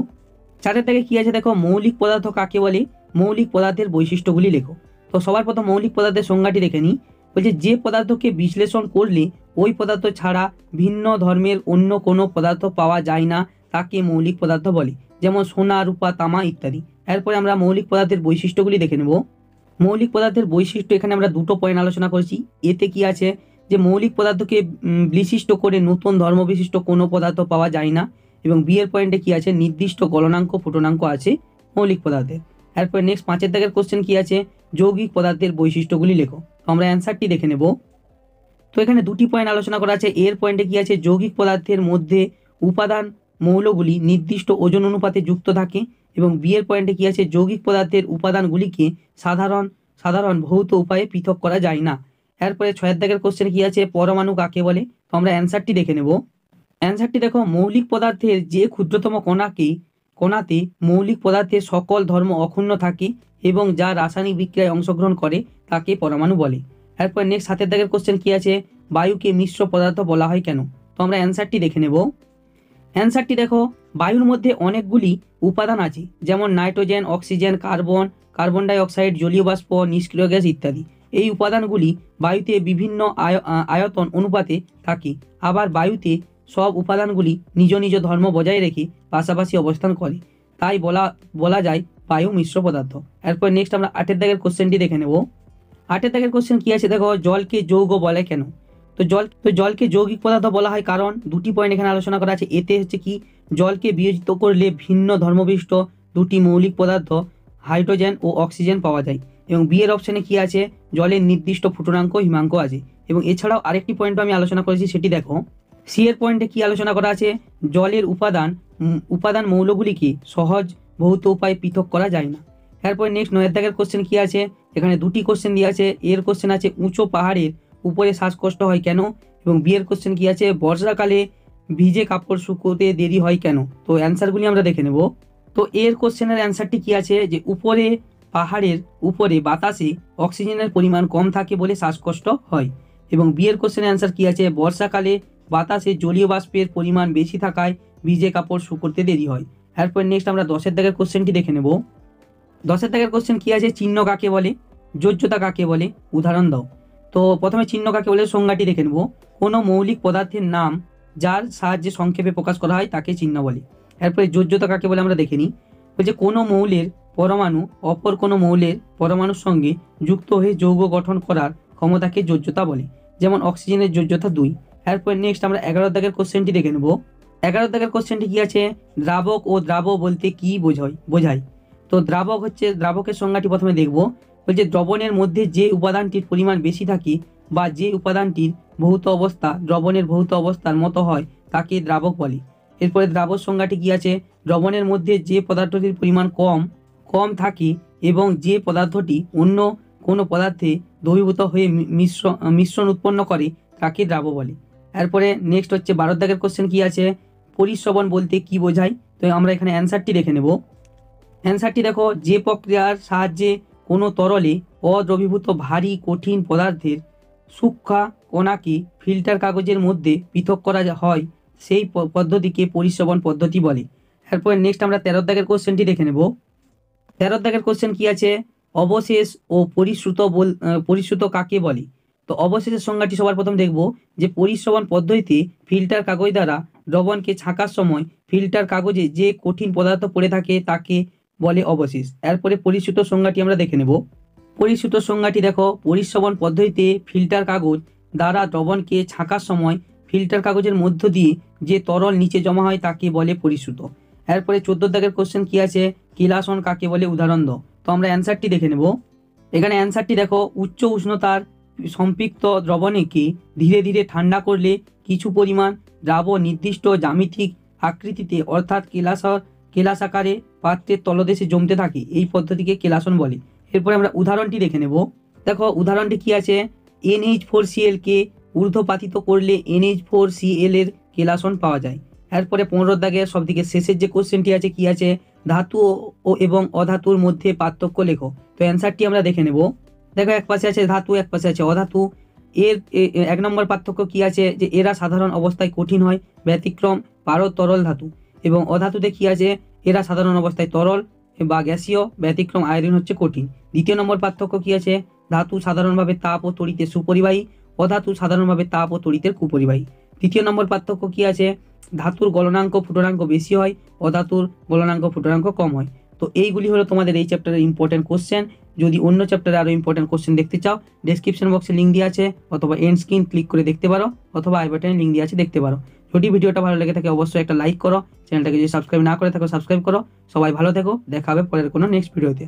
4 দাগে কি আছে দেখো, মৌলিক পদার্থ কাকে বলে, মৌলিক পদার্থের বৈশিষ্ট্যগুলি লেখো। তো সবার প্রথম মৌলিক পদার্থের সংজ্ঞাটি দেখে নিই। বলছে যে পদার্থকে বিশ্লেষণ করলে ওই পদার্থ ছাড়া ভিন্ন ধর্মের অন্য কোনো পদার্থ পাওয়া যায় না তাকে মৌলিক পদার্থ বলে, যেমন সোনা, রূপা, তামা ইত্যাদি। এরপরে আমরা মৌলিক পদার্থের বৈশিষ্ট্যগুলি দেখে নেব। মৌলিক পদার্থের বৈশিষ্ট্য এখানে আমরা 2টো পয়েন্ট আলোচনা করেছি। এতে কি আছে, যে মৌলিক পদার্থকে বিশিষ্ট করে নতুন ধর্ম বিশিষ্ট কোনো পদার্থ পাওয়া যায় না। এবং বি এর পয়েন্টে কি আছে, নির্দিষ্ট গলনাঙ্ক ফুটনাঙ্ক আছে মৌলিক পদার্থের। এরপর নেক্সট 5 দাগের কোশ্চেন কি আছে, যৌগিক পদার্থের বৈশিষ্ট্যগুলি লেখো। তো আমরা অ্যান্সারটি দেখে নেব। তো এখানে 2টি পয়েন্ট আলোচনা করা আছে। এর পয়েন্টে কি আছে, যৌগিক পদার্থের মধ্যে উপাদান মৌলগুলি নির্দিষ্ট ওজন অনুপাতে যুক্ত থাকে। এবং বি এর পয়েন্টে কি আছে, যৌগিক পদার্থের উপাদানগুলিকে সাধারণ ভৌত উপায়ে পৃথক করা যায় না। এরপরে 6 দাগের কোশ্চেন কি আছে, পরমাণু কাকে বলে। তো আমরা অ্যান্সারটি দেখে নেব। অ্যান্সারটি দেখো, মৌলিক পদার্থের যে ক্ষুদ্রতম কণাতে মৌলিক পদার্থের সকল ধর্ম অক্ষুণ্ণ থাকে এবং যা রাসায়নিক বিক্রিয়ায় অংশগ্রহণ করে তাকে পরমাণু বলে। এরপর নেক্সট 7 দাগের কোশ্চেন কি আছে, বায়ুকে মিশ্র পদার্থ বলা হয় কেন। তো আমরা অ্যান্সারটি দেখে নেব। অ্যান্সারটি দেখো, বায়ুর মধ্যে অনেকগুলি উপাদান আছে, যেমন nitrogen, oxygen, carbon die oxide, জলীয় বাষ্প, নিষ্ক্রিয় গ্যাস ইত্যাদি। এই উপাদানগুলি বায়ুতে বিভিন্ন আয়তন অনুপাতে থাকে। আবার বায়ুতে সব উপাদানগুলি নিজ নিজ ধর্ম বজায় রেখে পাশাপাশি অবস্থান করে, তাই বলা যায় বায়ু মিশ্র পদার্থ। এরপর নেক্সট আমরা 8 দাগের কোশ্চেনটি দেখে নেব। 8 দাগের কোশ্চেন কি আছে দেখো, জলকে যৌগ বলে কেন? তো জলকে যৌগিক পদার্থ বলা হয় কারণ দুটি পয়েন্ট এখানে আলোচনা করা আছে। এতে হচ্ছে কি, জলকে বিয়োজিত করলে ভিন্ন ধর্মবিষ্ট দুটি মৌলিক পদার্থ হাইড্রোজেন ও অক্সিজেন পাওয়া যায়। এবং বি এর অপশনে কি আছে, জলের নির্দিষ্ট ফুটনাঙ্ক হিমাঙ্ক আছে। এবং এছাড়াও আরেকটি পয়েন্ট আমি আলোচনা করেছি, সেটি দেখো। সি এর পয়েন্টে কি আলোচনা করা আছে, জলের উপাদান মৌলগুলিকে সহজ ভৌত উপায়ে পৃথক করা যায় না। এরপর নেক্সট 9 দাগের কোশ্চেন কি আছে, এখানে দুটি কোশ্চেন দিয়ে আছে। এর কোশ্চেন আছে উঁচু পাহাড়ের উপরে শ্বাসকষ্ট হয় কেন? এবং বি এর কোশ্চেন কি আছে, বর্ষাকালে ভিজে কাপড় শুকোতে দেরি হয় কেন? তো অ্যান্সারগুলি আমরা দেখে নেব। তো এর কোশ্চেনের অ্যান্সারটি কি আছে, যে পাহাড়ের উপরে বাতাসে অক্সিজেনের পরিমাণ কম থাকে বলে শ্বাসকষ্ট হয়। এবং বি এর কোশ্চেনের অ্যান্সার কি আছে, বর্ষাকালে বাতাসে জলীয় বাষ্পের পরিমাণ বেশি থাকায় ভিজে কাপড় শুকোতে দেরি হয়। এরপর নেক্সট আমরা 10 দাগের কোশ্চেনটি দেখে নেব। 10 দাগের কোশ্চেন কি আছে, চিহ্ন কাকে বলে? যোজ্যতা কাকে বলে? উদাহরণ দাও। তো প্রথমে চিহ্ন কাকে বলে সংজ্ঞাটি দেখে নেব। কোনো মৌলিক পদার্থের নাম যার সাহায্যে সংক্ষেপে প্রকাশ করা হয় তাকে চিহ্ন বলে। এরপরে যোজ্যতা কাকে বলে আমরা দেখে নিই। বলছে কোনো মৌলের পরমাণু অপর কোনো মৌলের পরমাণুর সঙ্গে যুক্ত হয়ে যৌগ গঠন করার ক্ষমতাকে যোজ্যতা বলে। যেমন অক্সিজেনের যোজ্যতা 2। এরপর নেক্সট আমরা 11 দাগের কোশ্চেনটি দেখে নেব। 11 দাগের কোশ্চেনটি কি আছে, দ্রাবক ও দ্রাব বলতে কি বোঝায়? তো দ্রাবকের সংজ্ঞাটি প্রথমে দেখব। বলছে দ্রবণের মধ্যে যে উপাদানটির পরিমাণ বেশি থাকে বা যে উপাদানটির ভৌত অবস্থা দ্রবণের ভৌত অবস্থার মতো হয় তাকে দ্রাবক বলে। এরপরে দ্রাবক সংজ্ঞাটি কি আছে, দ্রবণের মধ্যে যে পদার্থটির পরিমাণ কম থাকে এবং যে পদার্থটি অন্য কোনো পদার্থে দ্রবীভূত হয়ে মিশ্রণ উৎপন্ন করে তাকে দ্রাব বলে। এরপরে নেক্সট হচ্ছে 12 দাগের কোশ্চেন কি আছে, পরিশ্রবণ বলতে কি বোঝায়? তো আমরা এখানে অ্যান্সারটি দেখে নেব। অ্যান্সারটি দেখো, যে প্রক্রিয়ার সাহায্যে কোনো তরলে অদ্রবীভূত ভারী কঠিন পদার্থের সূক্ষ্ম কণাকে ফিল্টার কাগজের মধ্যে পৃথক করা হয় সেই পদ্ধতিকে পরিশ্রবণ পদ্ধতি বলে। এরপর নেক্সট আমরা 13 দাগের কোশ্চেনটি দেখে নেব। 13 দাগের কোশ্চেন কি আছে, অবশেষ ও পরিশ্রুত কাকে বলে? তো অবশেষের সংজ্ঞাটি সবার প্রথম দেখব, যে পরিশ্রবণ পদ্ধতিতে ফিল্টার কাগজ দ্বারা দ্রবণকে ছাঁকার সময় ফিল্টার কাগজে যে কঠিন পদার্থ পড়ে থাকে তাকে বলে অবশেষ। এরপরে পরিশ্রুত সংজ্ঞাটি আমরা দেখে নেব। পরিশ্রুত সংজ্ঞাটি দেখো, পরিশ্রবণ পদ্ধতিতে ফিল্টার কাগজ দ্বারা দ্রবণকে ছাঁকার সময় ফিল্টার কাগজের মধ্য দিয়ে যে তরল নিচে জমা হয় তাকে বলে পরিশ্রুত। এরপরে 14 দাগের কোশ্চেন কি আছে, কেলাসন কাকে বলে? উদাহরণ দাও। তো আমরা অ্যান্সারটি দেখে নেব। এখানে অ্যান্সারটি দেখো, উচ্চ উষ্ণতার সম্পৃক্ত দ্রবণকে ধীরে ধীরে ঠান্ডা করলে কিছু পরিমাণ দ্রাবক নির্দিষ্ট জ্যামিতিক আকৃতিতে অর্থাৎ কেলাসাকারে পাত্রের তলদেশে জমতে থাকে, এই পদ্ধতিকে কেলাসন বলে। এরপরে আমরা উদাহরণটি দেখে নেব। দেখো উদাহরণটি কি আছে, NH4Cl কে ঊর্ধ্বপাতিত করলে NH4Cl এর কেলাসন পাওয়া যায়। এরপরে 15 দাগের সবদিকে শেষের যে কোশ্চেনটি আছে কি আছে, ধাতু এবং অধাতুর মধ্যে পার্থক্য লেখো। তো অ্যান্সারটি আমরা দেখে নেব। দেখো এক পাশে আছে ধাতু, এক পাশে আছে অধাতু। এর 1 নম্বর পার্থক্য কি আছে, যে এরা সাধারণ অবস্থায় কঠিন হয়, ব্যতিক্রম পারদ তরল ধাতু। এবং অধাতুতে কি আছে, এরা সাধারণ অবস্থায় তরল বা গ্যাসীয়, ব্যতিক্রম আয়রন হচ্ছে কঠিন। 2 নম্বর পার্থক্য কি আছে, ধাতু সাধারণভাবে তাপ ও তড়িতের সুপরিবাহী, অধাতু সাধারণভাবে তাপ ও তড়িতের কুপরিবাহী। 3 নম্বর পার্থক্য কি আছে, ধাতুর গলনাঙ্ক ফুটনাঙ্ক বেশি হয়, অধাতুর গলনাঙ্ক ফুটনাঙ্ক কম হয়। তো এইগুলি হলো তোমাদের এই চ্যাপ্টারের ইম্পর্টেন্ট কোশ্চেন। যদি অন্য চ্যাপ্টারে আরও ইম্পর্টেন্ট কোশ্চেন দেখতে চাও, ডেসক্রিপশন বক্সে লিঙ্ক দেওয়া আছে, অথবা এন্ড স্ক্রিন ক্লিক করে দেখতে পারো, অথবা আই বাটনে লিঙ্ক দেওয়া আছে, দেখতে পারো। যদি ভিডিওটা ভালো লেগে থাকে অবশ্যই একটা লাইক করো, চ্যানেলটাকে যদি সাবস্ক্রাইব না করে থাকো সাবস্ক্রাইব করো। সবাই ভালো থেকো, দেখা হবে পরের কোনো নেক্সট ভিডিওতে।